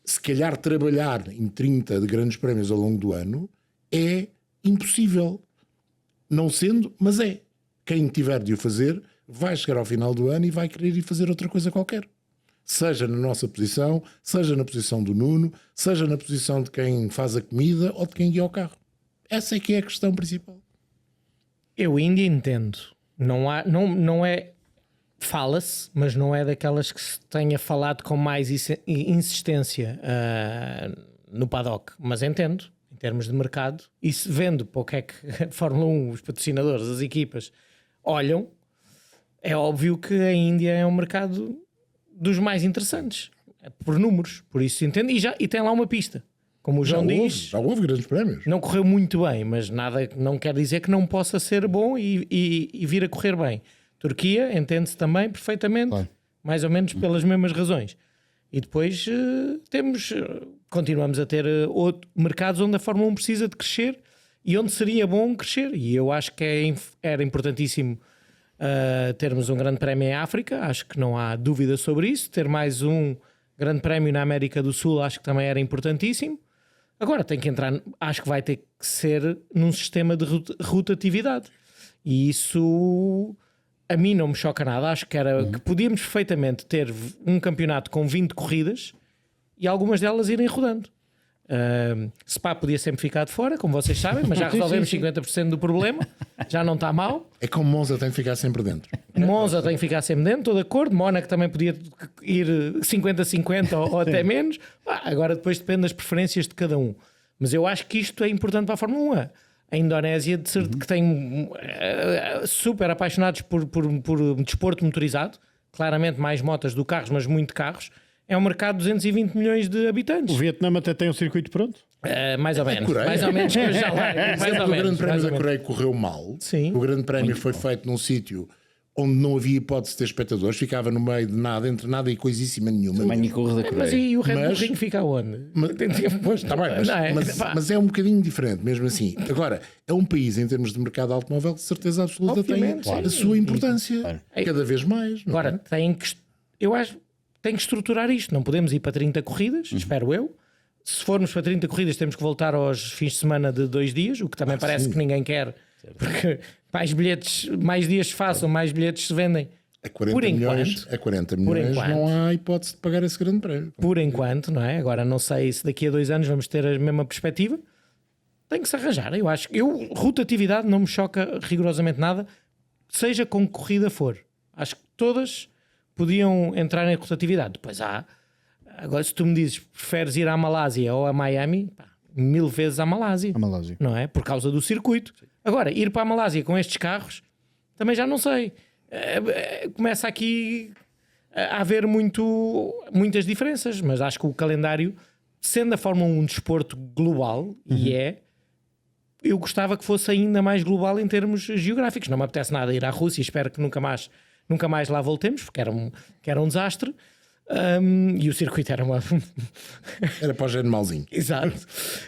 Se calhar trabalhar em 30 de grandes prémios ao longo do ano é impossível. Não sendo, mas é. Quem tiver de o fazer vai chegar ao final do ano e vai querer ir fazer outra coisa qualquer. Seja na nossa posição, seja na posição do Nuno, seja na posição de quem faz a comida ou de quem guia o carro. Essa é que é a questão principal. Eu ainda entendo. Não é. Fala-se, mas não é daquelas que se tenha falado com mais insistência no paddock. Mas entendo, em termos de mercado, e se vendo para o que é que a Fórmula 1, os patrocinadores, as equipas olham, é óbvio que a Índia é um mercado dos mais interessantes, por números. Por isso entendo. E tem lá uma pista. Como o João diz, já houve grandes prémios. não correu muito bem, mas nada não quer dizer que não possa ser bom e vir a correr bem. Turquia entende-se também perfeitamente, Claro. mais ou menos pelas mesmas razões. E depois continuamos a ter mercados onde a Fórmula 1 precisa de crescer e onde seria bom crescer. E eu acho que era importantíssimo termos um grande prémio em África, acho que não há dúvida sobre isso. Ter mais um grande prémio na América do Sul acho que também era importantíssimo. Agora tem que entrar, acho que vai ter que ser num sistema de rotatividade. E isso a mim não me choca nada. Acho que que podíamos perfeitamente ter um campeonato com 20 corridas e algumas delas irem rodando. Spa podia sempre ficar de fora, como vocês sabem, mas já resolvemos 50% do problema, já não está mal. É como Monza tem que ficar sempre dentro. Monza tem que ficar sempre dentro, estou de acordo. Mónaco também podia ir 50-50 ou até menos. Agora depois depende das preferências de cada um. Mas eu acho que isto é importante para a Fórmula 1. A Indonésia, de certo, que tem super apaixonados por desporto motorizado, claramente mais motas do que carros, mas muito carros. É um mercado de 220 milhões de habitantes. O Vietnã até tem um circuito pronto? Mais ou menos. Coreia. Mais ou menos que eu já lá. Mais ou O menos. Grande Prémio mais ou da menos. Coreia correu mal. Sim. O Grande Prémio foi feito num sítio onde não havia hipótese de ter espectadores, ficava no meio de nada, entre nada e coisíssima nenhuma. Manicurro da Mas Coreia. e o Red Bull Mas- Ring fica onde? Pois, está bem, Não é? mas é um bocadinho diferente, mesmo assim. Agora, é um país, em termos de mercado automóvel, de certeza absoluta Obviamente, tem sim. a sua importância. Cada vez mais. não é? Agora, eu acho que tem que estruturar isto. Não podemos ir para 30 corridas, espero eu. Se formos para 30 corridas, temos que voltar aos fins de semana de 2 dias, o que também parece sim. que ninguém quer, porque mais bilhetes, mais dias se façam, mais bilhetes se vendem. A 40 Por milhões, enquanto. a 40 milhões enquanto. não há hipótese de pagar esse Grande Prémio. Por enquanto, não é? Agora não sei se daqui a 2 anos vamos ter a mesma perspectiva. Tem que se arranjar. Eu acho que rotatividade não me choca rigorosamente nada, seja com que corrida for. Acho que todas podiam entrar em rotatividade. Depois agora se tu me dizes preferes ir à Malásia ou a Miami, 1000 vezes à Malásia. A Malásia. Não é? Por causa do circuito. Agora, ir para a Malásia com estes carros, também já não sei. Começa aqui a haver muitas diferenças, mas acho que o calendário, sendo a Fórmula 1 um desporto global, e eu gostava que fosse ainda mais global em termos geográficos. Não me apetece nada ir à Rússia, espero que nunca mais lá voltemos, porque era um desastre. E o circuito era uma... Era para o género malzinho. Exato.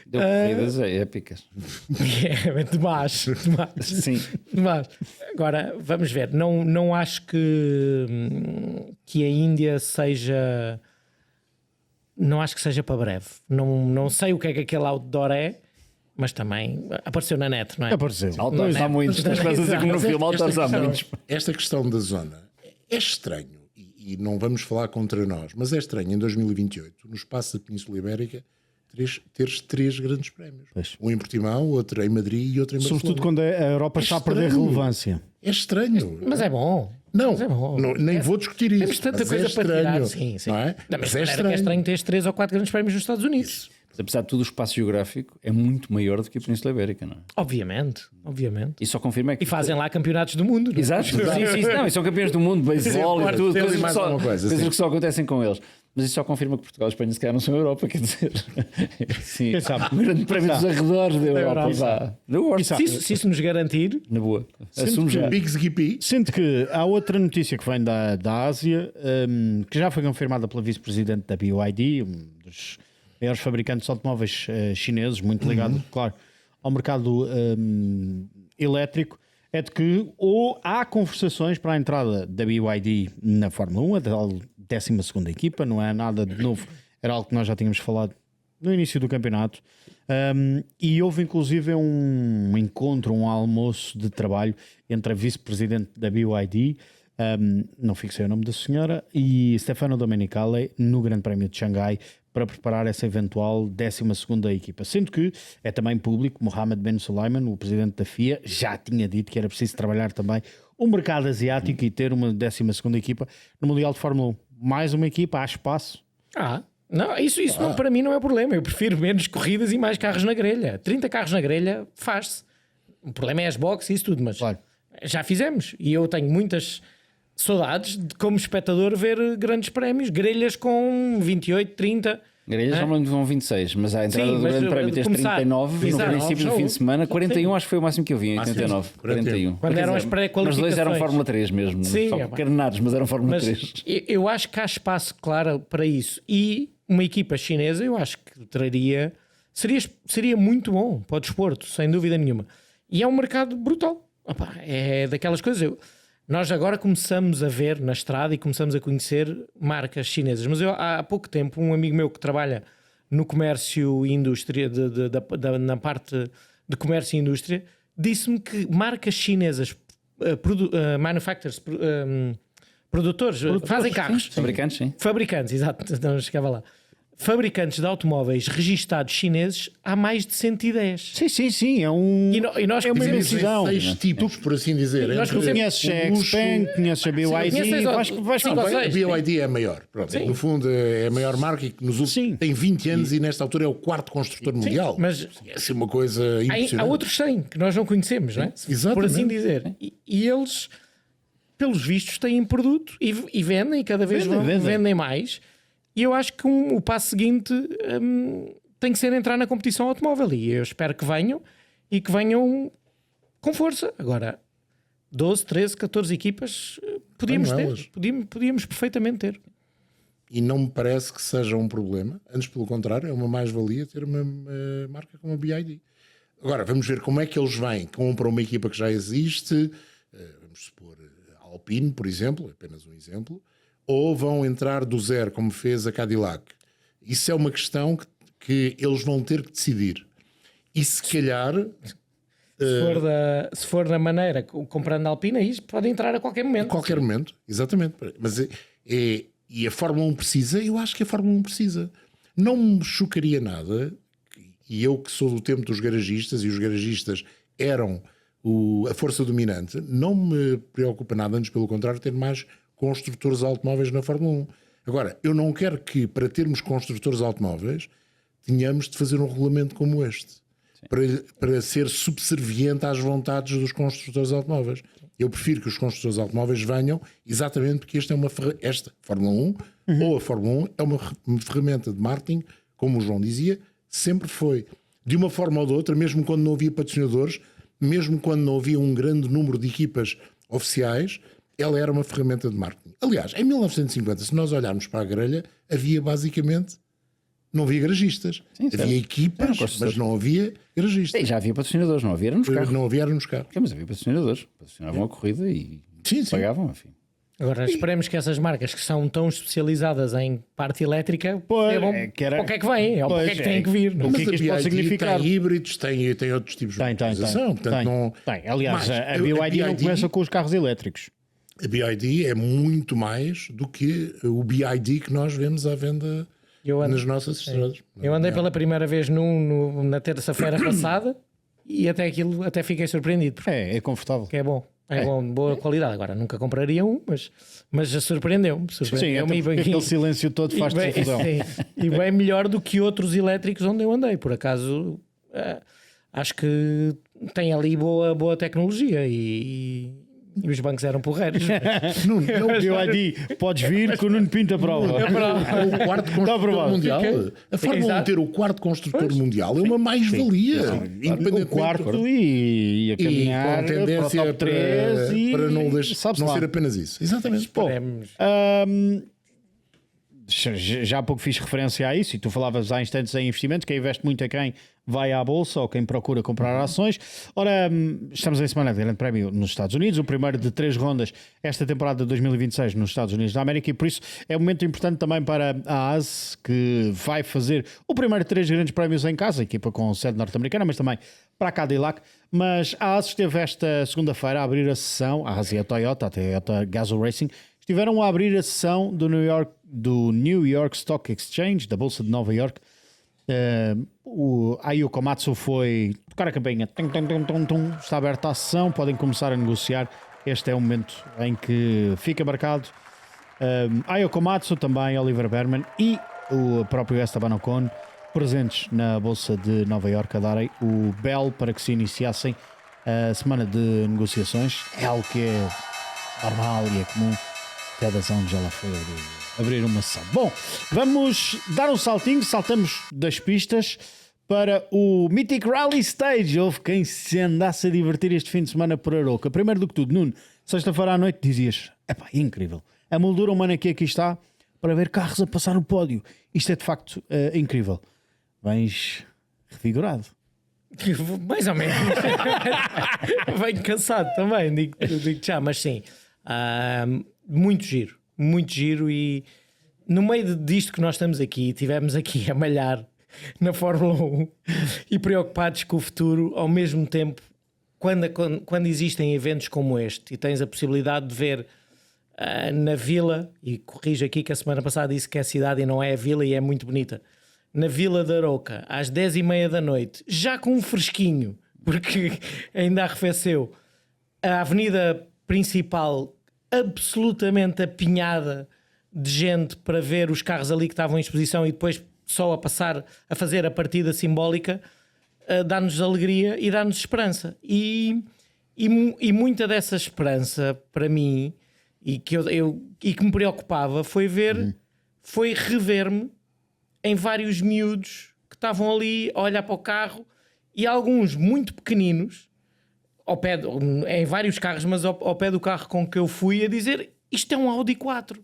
Deu corridas épicas. Demais. Sim. Demais. Agora, vamos ver. Não acho que a Índia seja... Não acho que seja para breve. Não sei o que é que aquele outdoor é, mas também apareceu na net, não é? Apareceu. Autores há muitos. Mas vais dizer como no filme, autores há muitos. Esta questão da zona é estranho, e não vamos falar contra nós, mas é estranho em 2028, no espaço da Península Ibérica, teres 3 grandes prémios. Pois. Um em Portimão, outro em Madrid e outro em Barcelona. Sobretudo quando a Europa está a perder estranho. relevância. É estranho. Mas é bom. Não, Mas é bom. nem vou discutir isso. Temos tanta mas coisa é para estranho, tirar. Sim. Não é? Da Mas mesma é maneira que é estranho teres 3 ou 4 grandes prémios nos Estados Unidos. Mas, apesar de tudo, o espaço geográfico é muito maior do que a Península Ibérica, não é? Obviamente. E só confirma é que... E fazem lá campeonatos do mundo. Não é? Exato. Sim. Não, e são campeões do mundo, beisebol e tudo. Tem Coisas que, mais só, alguma coisa, coisas sim. que só acontecem com eles. Mas isso só confirma que Portugal e Espanha se calhar não são Europa, quer dizer. Sim, Quem sabe? o grande prémio dos arredores da Europa. Vá. Eu gosto. Se isso nos garantir, Na boa. Assumo já. Big Skippy. Sinto que há outra notícia que vem da Ásia, que já foi confirmada pela vice-presidente da BYD, um dos maiores fabricantes de automóveis chineses, muito ligado, claro, ao mercado elétrico, é de que ou há conversações para a entrada da BYD na Fórmula 1, a tal 12ª equipa, não é nada de novo, era algo que nós já tínhamos falado no início do campeonato. E houve inclusive um encontro, um almoço de trabalho entre a vice-presidente da BYD, não fixei o nome da senhora, e Stefano Domenicali no Grande Prémio de Xangai para preparar essa eventual 12ª equipa. Sendo que é também público, Mohammed Ben Sulayem, o presidente da FIA, já tinha dito que era preciso trabalhar também o mercado asiático e ter uma 12ª equipa no Mundial de Fórmula 1. Mais uma equipa, há espaço. não, isso não, para mim não é problema. Eu prefiro menos corridas e mais carros na grelha. 30 carros na grelha faz-se. O problema é as boxes e isso tudo, mas Claro. já fizemos. E eu tenho muitas saudades de, como espectador, ver grandes prémios, grelhas com 28, 30. Grelhas normalmente vão 26, mas à entrada Sim, do mas Grande Prémio tens começar- 39 Exato. no princípio do fim de semana, 41 acho que foi o máximo que eu vi em Máximo, 89. 41. Quando Quer eram dizer, as pré-qualificações. Mas dois eram Fórmula 3 mesmo, Sim, só é pá. carnados, mas eram Fórmula Mas 3. eu acho que há espaço, claro, para isso. E uma equipa chinesa, eu acho que traria... Seria muito bom para o desporto, sem dúvida nenhuma. E é um mercado brutal. Opa, é daquelas coisas... Nós agora começamos a ver na estrada e começamos a conhecer marcas chinesas. Mas há pouco tempo, um amigo meu que trabalha no comércio e indústria, na parte de comércio e indústria, disse-me que marcas chinesas, manufacturers, produtores, fazem carros. Fabricantes, sim. Fabricantes, exato, não chegava lá. Fabricantes de automóveis registados chineses há mais de 110. Sim, é um... E nós é uma conhecemos- imensidão. 6 tipos, por assim dizer. Nós entre conhecemos- Conheces a o luxo- Xpeng, conheces a BYD, conheces vais cinco ou A seis. BYD é a maior. Pronto, no fundo, é a maior marca e que nos últimos, Sim. tem 20 anos e nesta altura é o 4º construtor mundial. mas- é assim uma coisa Há impressionante. outros 100 que nós não conhecemos, não é? Exatamente. Por assim dizer. E eles, pelos vistos, têm produto e vendem, e cada vez vendem mais. E eu acho que o passo seguinte tem que ser entrar na competição automóvel. E eu espero que venham e que venham com força. Agora, 12, 13, 14 equipas podíamos Venham ter. elas. Podíamos perfeitamente ter. E não me parece que seja um problema. Antes, pelo contrário, é uma mais-valia ter uma marca como a BYD. Agora, vamos ver como é que eles vêm. Compram uma equipa que já existe, vamos supor a Alpine, por exemplo, apenas um exemplo, ou vão entrar do zero, como fez a Cadillac. Isso é uma questão que eles vão ter que decidir. E se calhar... Se for da maneira, comprando a Alpina, isso pode entrar a qualquer momento. A qualquer momento, exatamente. Mas e a Fórmula 1 precisa? Eu acho que a Fórmula 1 precisa. Não me chocaria nada, e eu que sou do tempo dos garagistas, e os garagistas eram a força dominante, não me preocupa nada, antes pelo contrário, ter mais construtores de automóveis na Fórmula 1. Agora, eu não quero que, para termos construtores de automóveis, tenhamos de fazer um regulamento como este. Para ser subserviente às vontades dos construtores de automóveis. Eu prefiro que os construtores de automóveis venham exatamente porque esta Fórmula 1 ou a Fórmula 1 é uma ferramenta de marketing, como o João dizia, sempre foi. De uma forma ou de outra, mesmo quando não havia patrocinadores, mesmo quando não havia um grande número de equipas oficiais, ela era uma ferramenta de marketing. Aliás, em 1950, se nós olharmos para a grelha, havia basicamente... Não havia garagistas. Havia equipas, mas não havia garagistas. E já havia patrocinadores, não havia era nos carros. Não havia nos carros. Mas havia patrocinadores. Patrocinavam a corrida e Sim. pagavam, enfim. Agora, esperemos que essas marcas que são tão especializadas em parte elétrica saibam para o que é que vêm, ou para o que é que têm que vir. Não? O que é que Mas isto a pode BYD significar? tem híbridos, tem outros tipos de utilização. Portanto, não... Tem. Aliás, Mas a BYD não começa com os carros elétricos. A BYD é muito mais do que o BYD que nós vemos à venda nas nossas estradas. Eu andei pela primeira vez na terça-feira passada e até fiquei surpreendido, porque É confortável. é bom. É bom, boa qualidade. Agora, nunca compraria um, mas surpreendeu-me. Sim, Surpreendeu-me porque aquele silêncio todo faz confusão. E bem melhor do que outros elétricos onde eu andei. Por acaso, acho que tem ali boa tecnologia e E os bancos eram porreiros. Nuno, BYD, podes vir que o Nuno Pinto aprova. é o quarto construtor aprovado. mundial. A Fórmula 1 Exato. ter o quarto construtor mundial é uma mais-valia. O quarto e a E caminhar com tendência para o top 3 para não, sabe-se não lá. ser apenas isso. Exatamente. Esperemos. Já há pouco fiz referência a isso e tu falavas há instantes em investimentos, quem investe muito é quem vai à bolsa ou quem procura comprar ações. Ora, estamos em semana de grande prémio nos Estados Unidos, o primeiro de 3 rondas esta temporada de 2026 nos Estados Unidos da América, e por isso é um momento importante também para a ASE, que vai fazer o primeiro de 3 grandes prémios em casa, equipa com sede norte-americana, mas também para a Cadillac. Mas a ASE esteve esta segunda-feira a abrir a sessão, a ASE e a Toyota Gazoo Racing, estiveram a abrir a sessão do New York Stock Exchange, da Bolsa de Nova York. O Ayo Komatsu foi tocar a campainha. Está aberta a sessão, podem começar a negociar. Este é o momento em que fica marcado. Ayo Komatsu, também Oliver Berman e o próprio Esteban Ocon presentes na Bolsa de Nova York a darem o bell para que se iniciassem a semana de negociações. É algo que é normal e é comum. Cada zão já lá foi abrir uma sessão. Bom, vamos dar um saltinho, saltamos das pistas para o Mythic Rally Stage. Houve quem se andasse a divertir este fim de semana por Arouca. Primeiro do que tudo, Nuno, sexta-feira à noite dizias, epá, incrível, a moldura humana que aqui está para ver carros a passar no pódio. Isto é de facto incrível. Vens revigorado. Mais ou menos. Venho cansado também, digo já, mas sim. Muito giro, e no meio disto que nós estamos aqui, tivemos aqui a malhar na Fórmula 1 e preocupados com o futuro, ao mesmo tempo, quando existem eventos como este e tens a possibilidade de ver na Vila, e corrijo aqui que a semana passada disse que é a cidade e não é a Vila, e é muito bonita, na Vila da Arouca, às 10h30 da noite, já com um fresquinho, porque ainda arrefeceu, a avenida principal absolutamente apinhada de gente para ver os carros ali que estavam em exposição e depois só a passar a fazer a partida simbólica, dá-nos alegria e dá-nos esperança. E muita dessa esperança para mim e que que me preocupava foi rever-me em vários miúdos que estavam ali a olhar para o carro, e alguns muito pequeninos em vários carros, mas ao pé do carro com que eu fui, a dizer, isto é um Audi 4.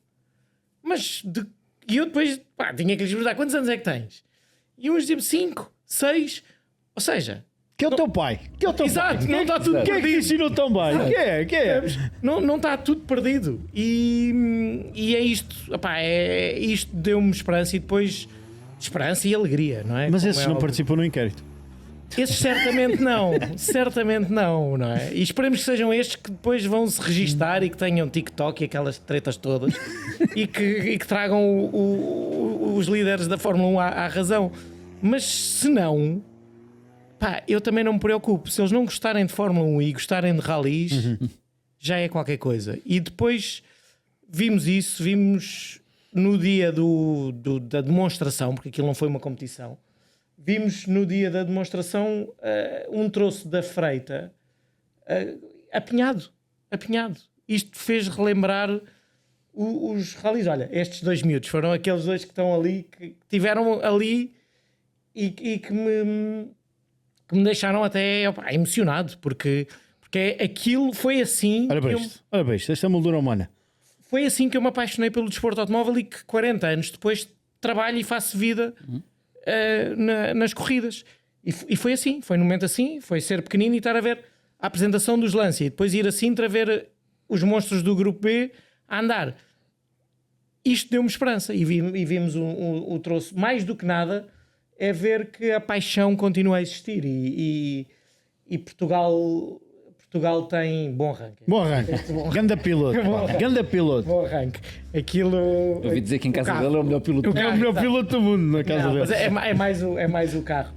E eu depois tinha que lhes perguntar, quantos anos é que tens? E uns diziam 5, 6, ou seja... Que é o teu pai? Que é o teu Exato, pai? não está tudo Quem é que te perdido. ensinou tão bem? Que é? Não está tudo perdido. E é isto. Epá, isto deu-me esperança, e depois esperança e alegria, não é? Mas Como esses é não óbvio. participam no inquérito. Esses certamente não, não é? E esperemos que sejam estes que depois vão se registar e que tenham TikTok e aquelas tretas todas e que tragam os líderes da Fórmula 1 à razão. Mas se não, eu também não me preocupo. Se eles não gostarem de Fórmula 1 e gostarem de rallies, já é qualquer coisa. E depois vimos no dia da demonstração, porque aquilo não foi uma competição. Vimos no dia da demonstração um troço da freita apinhado. Isto fez relembrar os rallies. Olha, estes 2 miúdos foram aqueles 2 que estão ali, que estiveram ali e que me deixaram até emocionado, porque aquilo foi assim. Olha bem isto, esta é a moldura humana. Foi assim que eu me apaixonei pelo desporto automóvel, e que 40 anos depois trabalho e faço vida nas corridas. E foi assim, foi num momento assim, foi ser pequenino e estar a ver a apresentação dos Lancia e depois ir a Sintra a ver os monstros do grupo B a andar. Isto deu-me esperança, e vimos o troço. Mais do que nada é ver que a paixão continua a existir, e Portugal tem bom ranking. Bom arranque. Ganda piloto. Ganda piloto. Bom arranque. Aquilo... Eu ouvi dizer que em casa dele é o melhor piloto. É o melhor piloto do mundo na casa Não, dele. mas é mais o carro.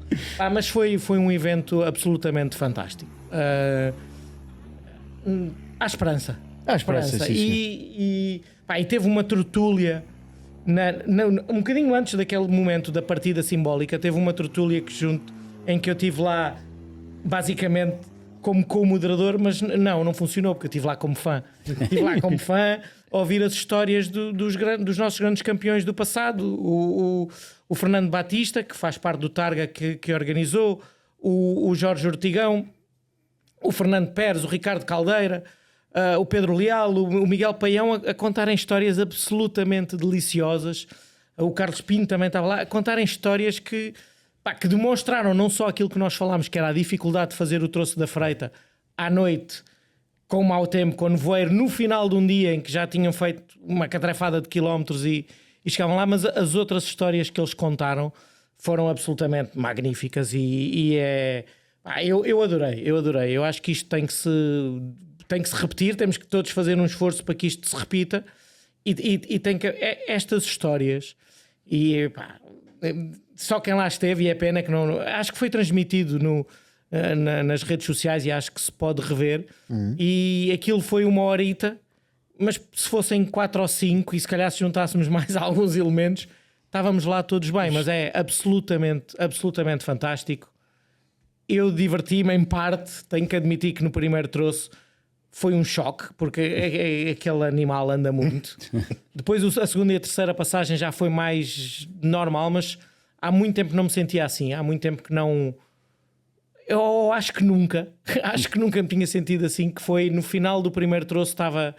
Mas foi um evento absolutamente fantástico. Há esperança. Há esperança, sim, E teve uma tertúlia um bocadinho antes daquele momento da partida simbólica. Teve uma tertúlia em que eu estive lá basicamente como co-moderador, mas não funcionou, porque eu estive lá como fã. Estive lá como fã a ouvir as histórias dos nossos grandes campeões do passado. O Fernando Batista, que faz parte do Targa que organizou, o Jorge Ortigão, o Fernando Pérez, o Ricardo Caldeira, o Pedro Leal, o Miguel Paião a contarem histórias absolutamente deliciosas. O Carlos Pinto também estava lá a contarem histórias que demonstraram não só aquilo que nós falámos, que era a dificuldade de fazer o troço da freita à noite, com mau tempo, com nevoeiro, no final de um dia em que já tinham feito uma catrefada de quilómetros e chegavam lá, mas as outras histórias que eles contaram foram absolutamente magníficas eu adorei. Eu acho que isto tem que se repetir, temos que todos fazer um esforço para que isto se repita e tem que estas histórias só quem lá esteve, e é pena que não. Acho que foi transmitido nas redes sociais e acho que se pode rever. E aquilo foi 1 horita, mas se fossem 4 ou 5 e se calhar se juntássemos mais alguns elementos, estávamos lá todos bem. Mas é absolutamente fantástico. Eu diverti-me em parte, tenho que admitir que no primeiro troço foi um choque, porque aquele animal anda muito. Depois a segunda e a terceira passagem já foi mais normal, mas há muito tempo que não me sentia assim. Há muito tempo que não... Eu acho que nunca me tinha sentido assim, que foi no final do primeiro troço estava...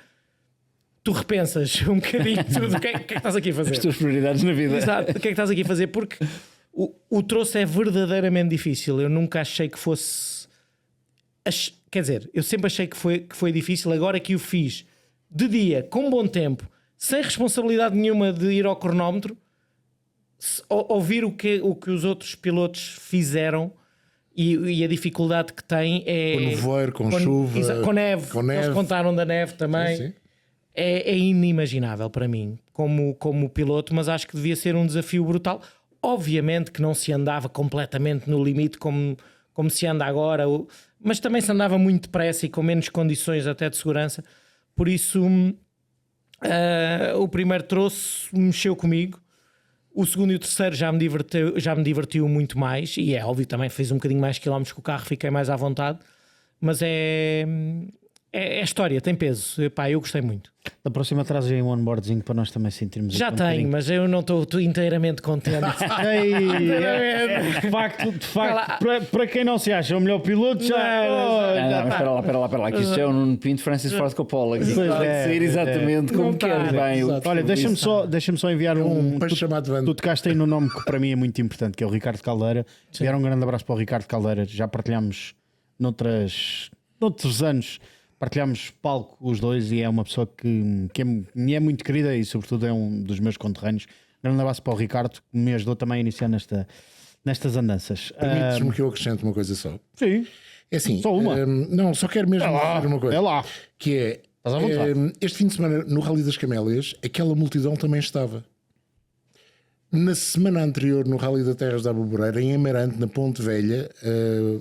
Tu repensas um bocadinho tudo. O que é que estás aqui a fazer? As tuas prioridades na vida. Exato, o que é que estás aqui a fazer? Porque o troço é verdadeiramente difícil. Eu nunca achei que fosse... Quer dizer, eu sempre achei que foi difícil. Agora que o fiz de dia, com bom tempo, sem responsabilidade nenhuma de ir ao cronómetro, ouvir o que os outros pilotos fizeram e a dificuldade que têm é... Com nevoeiro, com chuva... Com neve. Eles contaram da neve também. Sim. É inimaginável para mim como piloto, mas acho que devia ser um desafio brutal. Obviamente que não se andava completamente no limite como se anda agora, mas também se andava muito depressa e com menos condições até de segurança. Por isso o primeiro troço mexeu comigo. O segundo e o terceiro já me divertiu muito mais, e é óbvio, também fiz um bocadinho mais quilómetros com o carro, fiquei mais à vontade, mas é história, tem peso. Epá, eu gostei muito. Da próxima traz aí um onboardzinho para nós também sentirmos. Já tenho, mas eu não estou inteiramente contente. De facto, para quem não se acha o melhor piloto, já. Não, espera lá, que isto é o Nuno Pinto, Francis Ford Coppola, que tem que sair exatamente como quer bem. Olha, deixa-me só enviar chamado tu tocaste aí no nome que para mim é muito importante, que é o Ricardo Caldeira. Enviar um grande abraço para o Ricardo Caldeira. Já partilhámos noutros anos. Partilhámos palco os dois e é uma pessoa que me é muito querida e sobretudo é um dos meus conterrâneos. Grande abraço para o Ricardo, que me ajudou também a iniciar nestas andanças. Permites-me que eu acrescente uma coisa só? Sim. É assim, só uma. Não, só quero mesmo dizer uma coisa. É lá. Que é, este fim de semana no Rally das Camélias, aquela multidão também estava. Na semana anterior no Rally das Terras da Alborboreira, em Amarante, na Ponte Velha,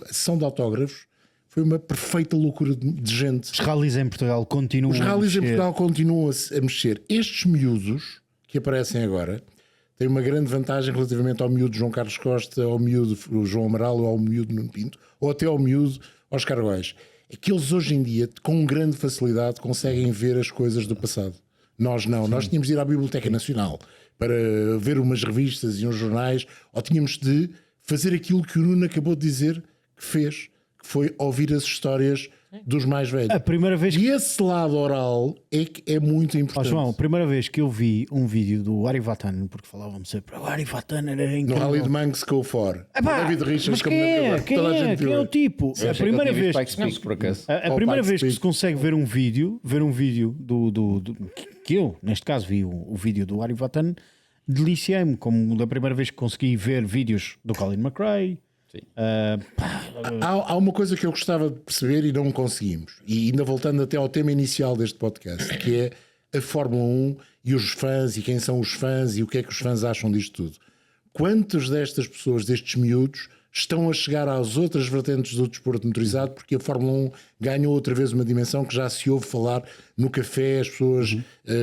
a sessão de autógrafos foi uma perfeita loucura de gente. Os rallies em Portugal continuam a mexer. Estes miúdos que aparecem agora têm uma grande vantagem relativamente ao miúdo João Carlos Costa, ao miúdo João Amaral, ou ao miúdo Nuno Pinto, ou até ao miúdo Oscar Góes. Aqueles hoje em dia, com grande facilidade, conseguem ver as coisas do passado. Nós não. Sim. Nós tínhamos de ir à Biblioteca Nacional para ver umas revistas e uns jornais, ou tínhamos de fazer aquilo que o Nuno acabou de dizer que fez, que foi ouvir as histórias dos mais velhos. A primeira vez E esse lado oral é que é muito importante. João, a primeira vez que eu vi um vídeo do Ari Vatanen, porque falavam sempre o Ari Vatanen era incrível. No Rally de Manx Go For. David Richards, mas quem é o tipo? A primeira vez que se consegue ver um vídeo que eu, neste caso, vi o vídeo do Ari Vatanen, deliciei-me, como da primeira vez que consegui ver vídeos do Colin McRae. Há uma coisa que eu gostava de perceber e não conseguimos, e ainda voltando até ao tema inicial deste podcast, que é a Fórmula 1 e os fãs, e quem são os fãs e o que é que os fãs acham disto tudo. Quantas destas pessoas, destes miúdos, estão a chegar às outras vertentes do desporto motorizado, porque a Fórmula 1 ganhou outra vez uma dimensão que já se ouve falar no café, as pessoas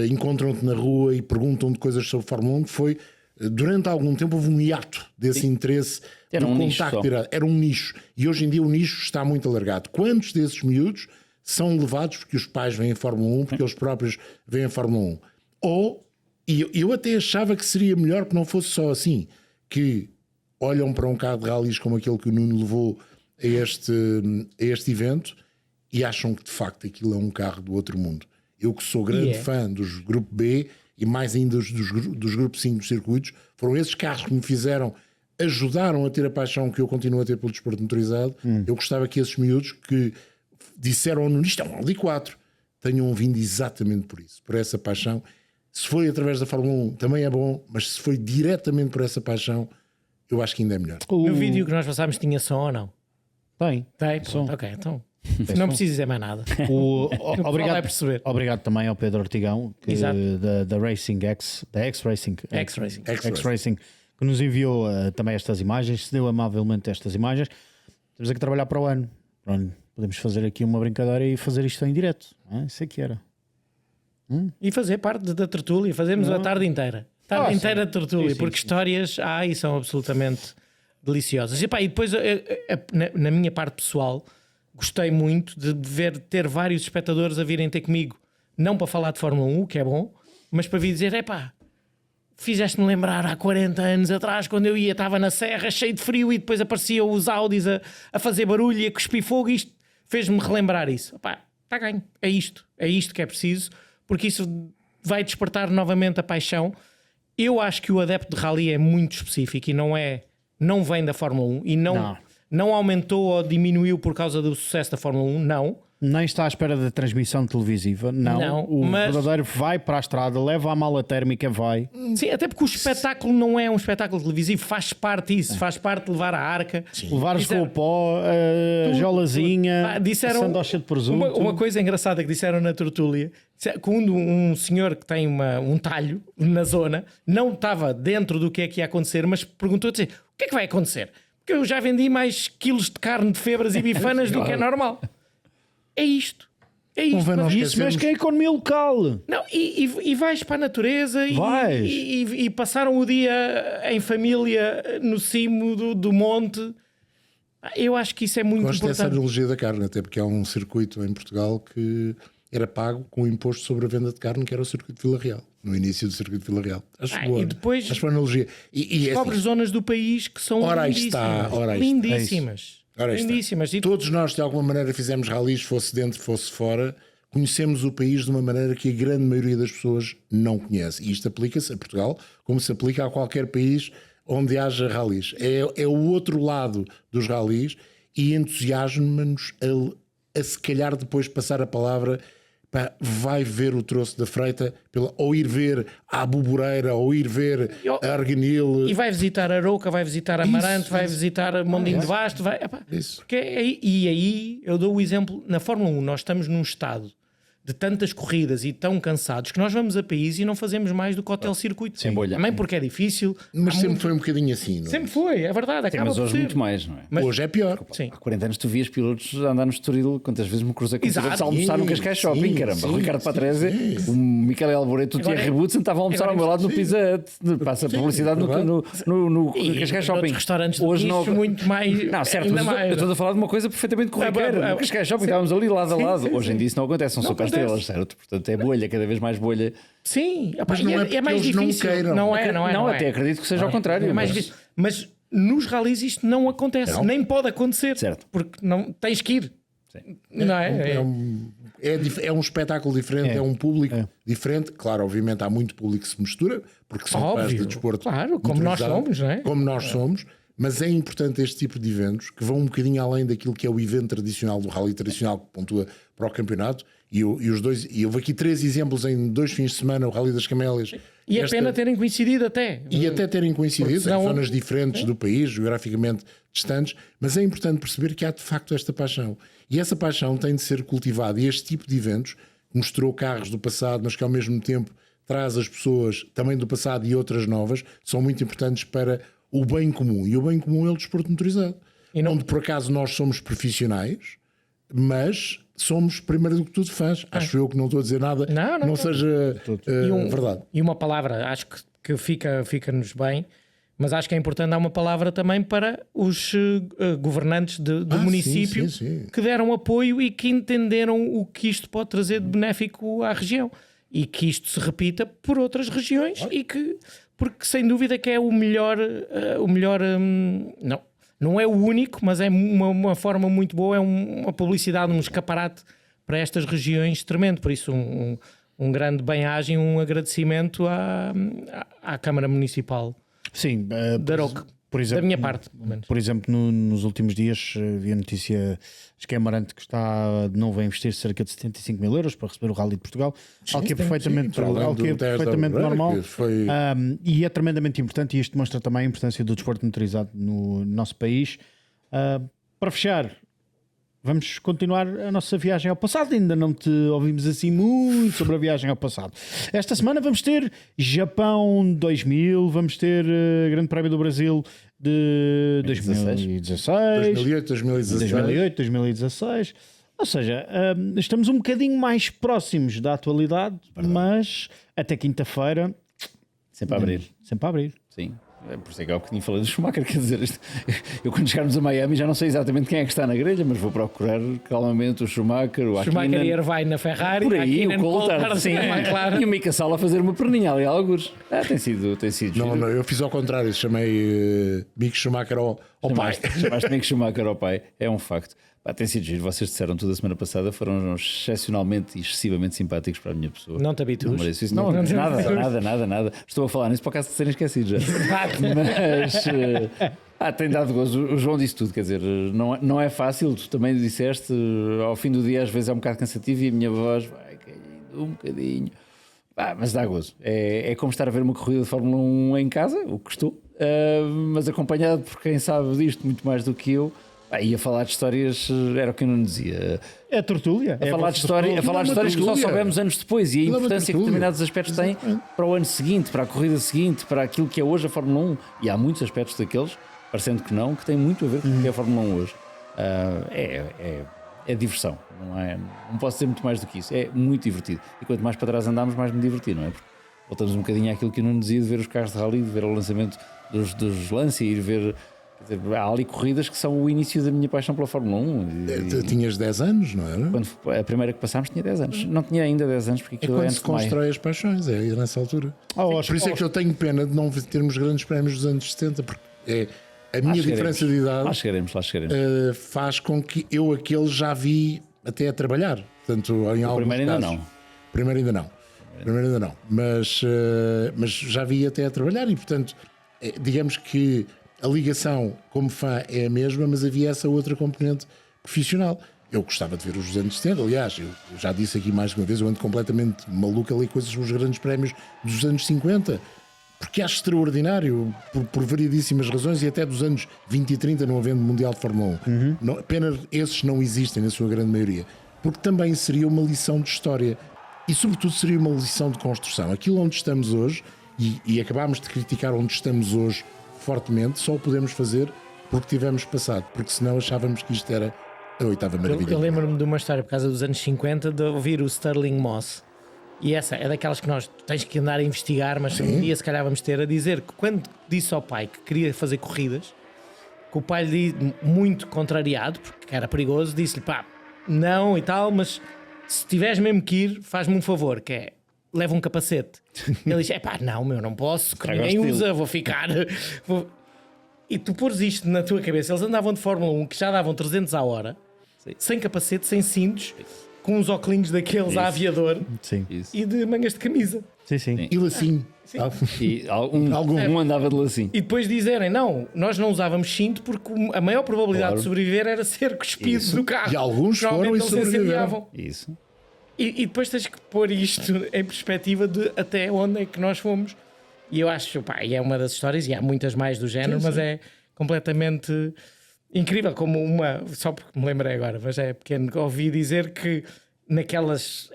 encontram-te na rua e perguntam de coisas sobre a Fórmula 1, que foi durante algum tempo houve um hiato desse interesse. Era do um nicho contacto só. direto. Era um nicho. E hoje em dia o nicho está muito alargado. Quantos desses miúdos são levados porque os pais vêm a Fórmula 1, porque eles próprios vêm a Fórmula 1? Ou, e eu até achava que seria melhor que não fosse só assim, que olham para um carro de rallies como aquele que o Nuno levou a este evento e acham que de facto aquilo é um carro do outro mundo. Eu que sou grande fã dos Grupo B e mais ainda dos Grupo 5 dos circuitos, foram esses carros que me ajudaram a ter a paixão que eu continuo a ter pelo desporto motorizado. Eu gostava que esses miúdos que disseram ao Nuno, isto é um Rally 4, tenham vindo exatamente por isso, por essa paixão. Se foi através da Fórmula 1 também é bom, mas se foi diretamente por essa paixão, eu acho que ainda é melhor. No vídeo que nós passámos tinha som ou não? Tem. Tem? Pronto, ok, então não preciso dizer mais nada. Obrigado, vai perceber. obrigado também ao Pedro Ortigão da Racing X, da X-Racing, X-Racing. X-Racing, que nos enviou também estas imagens, cedeu amavelmente estas imagens. Temos aqui a trabalhar para o ano. Pronto, podemos fazer aqui uma brincadeira e fazer isto em direto. Isso é que era. E fazer parte da tertúlia, fazemos a tarde inteira. Tarde inteira de tertúlia, Sim, porque sim. histórias há e são absolutamente deliciosas. E depois, na minha parte pessoal, gostei muito de ter vários espectadores a virem ter comigo, não para falar de Fórmula 1, que é bom, mas para vir dizer, fizeste-me lembrar há 40 anos atrás, quando eu estava na serra, cheio de frio, e depois apareciam os Audis a fazer barulho e a cuspir fogo, e isto fez-me relembrar isso. Está ganho, é isto que é preciso, porque isso vai despertar novamente a paixão. Eu acho que o adepto de rally é muito específico e não vem da Fórmula 1 e não aumentou ou diminuiu por causa do sucesso da Fórmula 1, não. Nem está à espera da transmissão televisiva, não. O verdadeiro vai para a estrada, leva a mala térmica, vai. Sim, até porque o espetáculo não é um espetáculo televisivo, faz parte disso, faz parte de levar a arca. Levares com o pó, a jolazinha, disseram a sandocha de presunto. uma coisa engraçada que disseram na tertúlia, quando um senhor que tem um talho na zona não estava dentro do que é que ia acontecer, mas perguntou a dizer, o que é que vai acontecer? Porque eu já vendi mais quilos de carne de febras e bifanas do que é normal. É isto. Convém nós Isso mexe com a economia local. Não, e vais para a natureza e passaram o dia em família no cimo do monte. Eu acho que isso é muito Gosto dessa importante. analogia da carne, até porque há um circuito em Portugal que era pago com o imposto sobre a venda de carne, que era o circuito de Vila Real, no início do circuito de Vila Real. Acho boa. E depois acho uma analogia. E descobres zonas do país que são Ora aí lindíssimas. está, ora aí Lindíssimas. Ora aí está. Lindíssimas. E Todos nós, de alguma maneira, fizemos ralis, fosse dentro, fosse fora. Conhecemos o país de uma maneira que a grande maioria das pessoas não conhece. E isto aplica-se a Portugal, como se aplica a qualquer país onde haja ralis. É o outro lado dos ralis e entusiasma-nos a se calhar depois passar a palavra. Vai ver o troço da Freita, ou ir ver a Bubureira, ou ir ver a Arganil. E vai visitar a Arouca, vai visitar Amarante, vai visitar Mondinho de Basto. Porque aí eu dou o exemplo, na Fórmula 1 nós estamos num estado de tantas corridas e tão cansados que nós vamos a país e não fazemos mais do que hotel circuito. Sem bolha. Também porque é difícil. Mas sempre foi um bocadinho assim, não é? Sempre foi, é verdade. Sim, Acaba mas por hoje ser. muito mais, não é? Hoje é pior. Sim. Há 40 anos tu vias pilotos a andar no Estoril, quantas vezes me cruzei com Exato. pilotos a almoçar no Cascais Shopping, caramba. O Ricardo Patrese, o Michele Alboreto, o Agora Thierry Butsen estavam a almoçar ao meu lado no Pizza Hut. Passa publicidade no E Cascais Shopping. restaurantes de nicho muito mais. Não, certo, ainda mas mais. eu estou a falar de uma coisa perfeitamente corriqueira. No Cascais Shopping estávamos ali lado a lado. Hoje em dia isso não acontece, são super estrelas, certo? Portanto é bolha, cada vez mais bolha. Sim, Mas não é é mais porque eles não difícil. queiram. Não é. Não, até acredito que seja ao contrário. É mais difícil. Mas nos ralis isto não acontece, nem pode acontecer. Certo. Porque não tens que ir. Sim. Não é? É um espetáculo diferente, é um público diferente. Claro, obviamente há muito público que se mistura, porque são fãs Óbvio, de desporto. claro, como nós motorizado, somos, não é? Como nós somos. Mas é importante este tipo de eventos que vão um bocadinho além daquilo que é o evento tradicional do rally tradicional que pontua para o campeonato. E houve aqui 3 exemplos em 2 fins de semana: o Rally das Camélias. E é pena terem coincidido até. E até terem coincidido em senão- zonas diferentes do país, geograficamente distantes, mas é importante perceber que há de facto esta paixão. E essa paixão tem de ser cultivada. E este tipo de eventos mostrou carros do passado, mas que ao mesmo tempo traz as pessoas também do passado e outras novas, são muito importantes para o bem comum. E o bem comum é o desporto motorizado. Onde por acaso nós somos profissionais, mas somos primeiro do que tudo fãs. Acho eu que não estou a dizer nada Não. seja verdade. E uma palavra, acho que que fica-nos bem, mas acho que é importante dar uma palavra também para os governantes do município sim. que deram apoio e que entenderam o que isto pode trazer de benéfico à região e que isto se repita por outras regiões e que, porque sem dúvida que é o melhor não é o único, mas é uma forma muito boa, é uma publicidade, um escaparate para estas regiões tremendo. Por isso um grande bem-aja, um agradecimento à Câmara Municipal. Sim, da Aroca, por exemplo, da minha parte, pelo menos. Por exemplo, nos últimos dias vi a notícia, acho que é Amarante que está de novo a investir cerca de 75 mil euros para receber o Rally de Portugal, algo que é perfeitamente normal e é tremendamente importante, e isto mostra também a importância do desporto motorizado no nosso país. Para fechar, vamos continuar a nossa viagem ao passado. Ainda não te ouvimos assim muito sobre a viagem ao passado. Esta semana vamos ter Japão 2000, vamos ter Grande Prémio do Brasil de 2016, 2016. Ou seja, estamos um bocadinho mais próximos da atualidade, mas até quinta-feira sempre a abrir. Sempre a abrir. Sim. Por isso é que há um bocadinho falei do Schumacher, quer dizer, eu quando chegarmos a Miami já não sei exatamente quem é que está na grelha, mas vou procurar calmamente o Schumacher, o Schumacher e vai na Ferrari, por aí, o Coulthard, sim, claro. E o Mika Sala a fazer uma perninha ali, alguns. Tem sido não, eu fiz ao contrário, chamei Mick Schumacher ao pai. Chamaste Mick Schumacher ao pai, é um facto. Tem sido giro, vocês disseram tudo a semana passada, foram excepcionalmente e excessivamente simpáticos para a minha pessoa. Não te habitues. Não, nada. Estou a falar nisso para o caso de serem esquecidos já. Mas tem dado gozo. O João disse tudo, quer dizer, não é fácil, tu também disseste, ao fim do dia às vezes é um bocado cansativo e a minha voz vai caindo um bocadinho. Mas dá gozo. É como estar a ver uma corrida de Fórmula 1 em casa, o que estou, mas acompanhado por quem sabe disto muito mais do que eu. E a falar de histórias era o que eu não dizia. É a tertúlia. A falar de histórias que só soubemos anos depois e a importância que determinados aspectos têm para o ano seguinte, para a corrida seguinte, para aquilo que é hoje a Fórmula 1. E há muitos aspectos daqueles, parecendo que não, que têm muito a ver com o que é a Fórmula 1 hoje. É diversão, não posso dizer muito mais do que isso. É muito divertido. E quanto mais para trás andamos, mais me diverti, não é? Porque voltamos um bocadinho àquilo que eu não dizia de ver os carros de rally, de ver o lançamento dos Lancia e ir ver. Há ali corridas que são o início da minha paixão pela Fórmula 1. Tinhas 10 anos, não era? Quando a primeira que passámos tinha 10 anos. Não tinha ainda 10 anos porque aquilo quando se constrói as paixões, é nessa altura. Por isso é que eu tenho pena de não termos grandes prémios dos anos 70, porque a minha diferença de idade lá chegaremos. Faz com que eu aquele já vi até a trabalhar. Portanto, em alguns primeiro casos, ainda não. Primeiro ainda não. Mas já vi até a trabalhar e, portanto, digamos que a ligação como fã é a mesma, mas havia essa outra componente profissional. Eu gostava de ver os anos 70, aliás, eu já disse aqui mais uma vez, eu ando completamente maluco ali com os grandes prémios dos anos 50, porque acho extraordinário, por variedíssimas razões, e até dos anos 20 e 30 não havendo Mundial de Fórmula 1. Não, apenas esses não existem na sua grande maioria, porque também seria uma lição de história e sobretudo seria uma lição de construção. Aquilo onde estamos hoje, e acabámos de criticar onde estamos hoje fortemente, só o podemos fazer porque tivemos passado, porque senão achávamos que isto era a oitava maravilha. Eu lembro-me de uma história por causa dos anos 50 de ouvir o Sterling Moss, e essa é daquelas que nós tens que andar a investigar, mas um dia se calhar vamos ter a dizer que quando disse ao pai que queria fazer corridas, que o pai lhe, muito contrariado, porque era perigoso, disse-lhe não e tal, mas se tiveres mesmo que ir, faz-me um favor, que é leva um capacete. Ele diz, não posso, que ninguém usa, vou ficar. E tu pôres isto na tua cabeça, eles andavam de Fórmula 1 que já davam 300 à hora, sem capacete, sem cintos, com uns óculos daqueles a aviador e de mangas de camisa. Sim. E lacinho. E algum andava de lacinho. E depois dizerem, não, nós não usávamos cinto porque a maior probabilidade de sobreviver era ser cuspido do carro. E alguns foram e sobreviveram. Isso. E depois tens que pôr isto em perspectiva de até onde é que nós fomos. E eu acho, e é uma das histórias, e há muitas mais do género, mas é completamente incrível. Como só porque me lembrei agora, mas é pequeno, ouvi dizer que naquelas.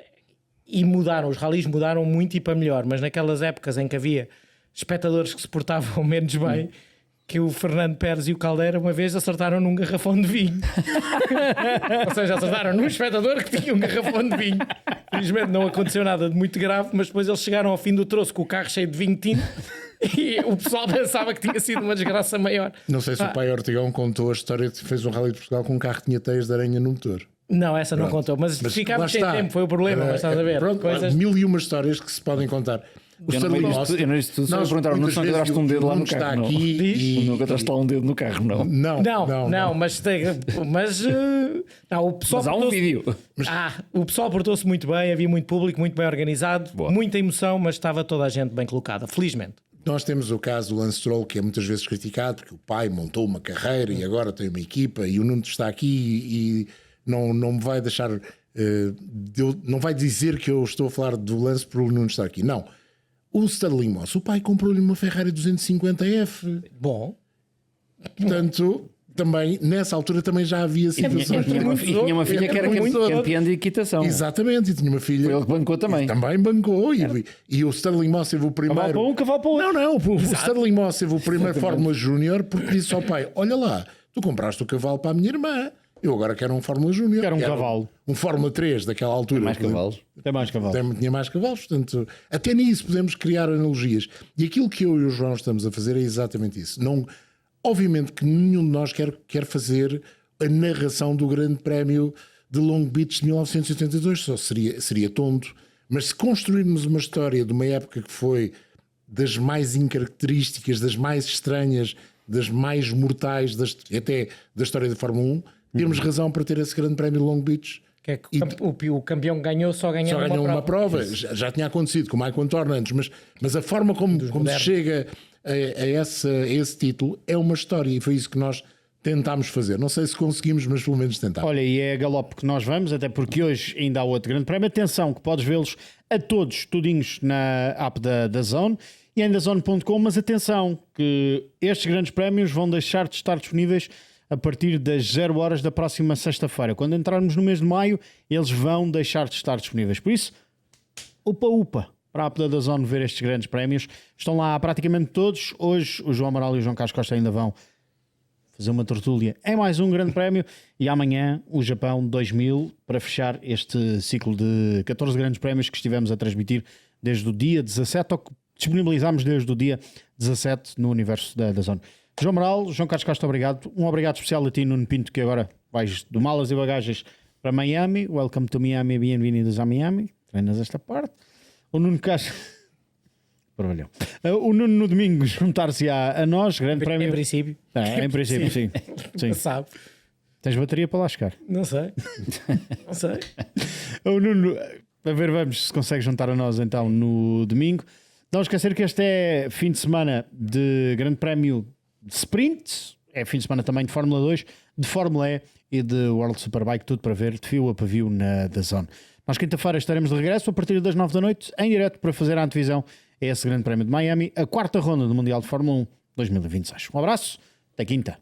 E mudaram, os ralis mudaram muito e para melhor, mas naquelas épocas em que havia espectadores que se portavam menos bem, que o Fernando Pérez e o Caldeira uma vez acertaram num garrafão de vinho. Ou seja, acertaram num espectador que tinha um garrafão de vinho. Felizmente não aconteceu nada de muito grave, mas depois eles chegaram ao fim do troço com o carro cheio de vinho tinto e o pessoal pensava que tinha sido uma desgraça maior. Não sei se o pai Ortigão contou a história de que fez um rally de Portugal com um carro que tinha teias de aranha no motor. Não, essa não contou, mas ficámos sem tempo, foi o problema, mas estás a ver. Pronto, coisas... há 1001 histórias que se podem contar. O Eu não disse tudo, só perguntaram, não encontraste um dedo lá no carro, não? Não encontraste lá um dedo no carro, não? Não. Mas o pessoal Mas há um vídeo. O pessoal portou-se muito bem, havia muito público, muito bem organizado, muita emoção, mas estava toda a gente bem colocada, felizmente. Nós temos o caso do Lance Stroll, que é muitas vezes criticado, porque o pai montou uma carreira e agora tem uma equipa, e o Nuno está aqui e não me vai deixar, não vai dizer que eu estou a falar do Lance por o Nuno estar aqui. Não. O Sterling Moss, o pai comprou-lhe uma Ferrari 250F. Bom. Portanto, também, nessa altura também já havia situações. E tinha uma filha que era campeã de equitação. Exatamente, e tinha uma filha. Foi ele que bancou também. Também bancou. E o Sterling Moss teve o primeiro. Cavalo para um, cavalo para outro. Não. O Sterling Moss teve o primeiro Fórmula Júnior porque disse ao pai: olha lá, tu compraste o cavalo para a minha irmã. Eu agora quero um Fórmula Júnior. Quero um cavalo. Um Fórmula 3 daquela altura. Mais cavalos. Tem mais cavalos. Tinha mais cavalos, portanto, até nisso podemos criar analogias. E aquilo que eu e o João estamos a fazer é exatamente isso. Não, obviamente que nenhum de nós quer fazer a narração do Grande Prémio de Long Beach de 1982, só seria tonto. Mas se construirmos uma história de uma época que foi das mais incaracterísticas, das mais estranhas, das mais mortais, até da história da Fórmula 1, temos razão para ter esse Grande Prémio de Long Beach. Que é que o campeão ganhou só ganhou uma prova. Já tinha acontecido com o Michael Antorna antes, mas a forma como se chega a esse título é uma história, e foi isso que nós tentámos fazer. Não sei se conseguimos, mas pelo menos tentámos. Olha, e é a galope que nós vamos, até porque hoje ainda há outro Grande Prémio. Atenção, que podes vê-los a todos, tudinhos na app da Zone e em dazone.com, mas atenção que estes Grandes Prémios vão deixar de estar disponíveis a partir das 0 horas da próxima sexta-feira. Quando entrarmos no mês de maio, eles vão deixar de estar disponíveis. Por isso, upa, para a app da DAZN ver estes Grandes Prémios. Estão lá praticamente todos. Hoje o João Amaral e o João Carlos Costa ainda vão fazer uma tertúlia em mais um Grande Prémio, e amanhã o Japão 2000 para fechar este ciclo de 14 Grandes Prémios que estivemos a transmitir desde o dia 17, ou que disponibilizámos desde o dia 17 no universo da DAZN. João Amaral, João Carlos Costa, obrigado. Um obrigado especial a ti, Nuno Pinto, que agora vais do Malas e Bagagens para Miami. Welcome to Miami, bem-vindos a Miami. Treinas esta parte. O Nuno Castro... O Nuno no domingo juntar-se a nós, Grande Prémio. Em princípio. Em princípio, sim. Não sabe. Tens bateria para lá chegar? Não sei. O Nuno, a ver, vamos se consegue juntar a nós então no domingo. Não esquecer que este é fim de semana de Grande Prémio de Sprint, é fim de semana também de Fórmula 2, de Fórmula E e de World Superbike, tudo para ver de fio a pavio na DAZN. Nós quinta-feira estaremos de regresso a partir das 9 da noite, em direto para fazer a antevisão a esse Grande Prémio de Miami, a quarta ronda do Mundial de Fórmula 1 2026. Um abraço, até quinta.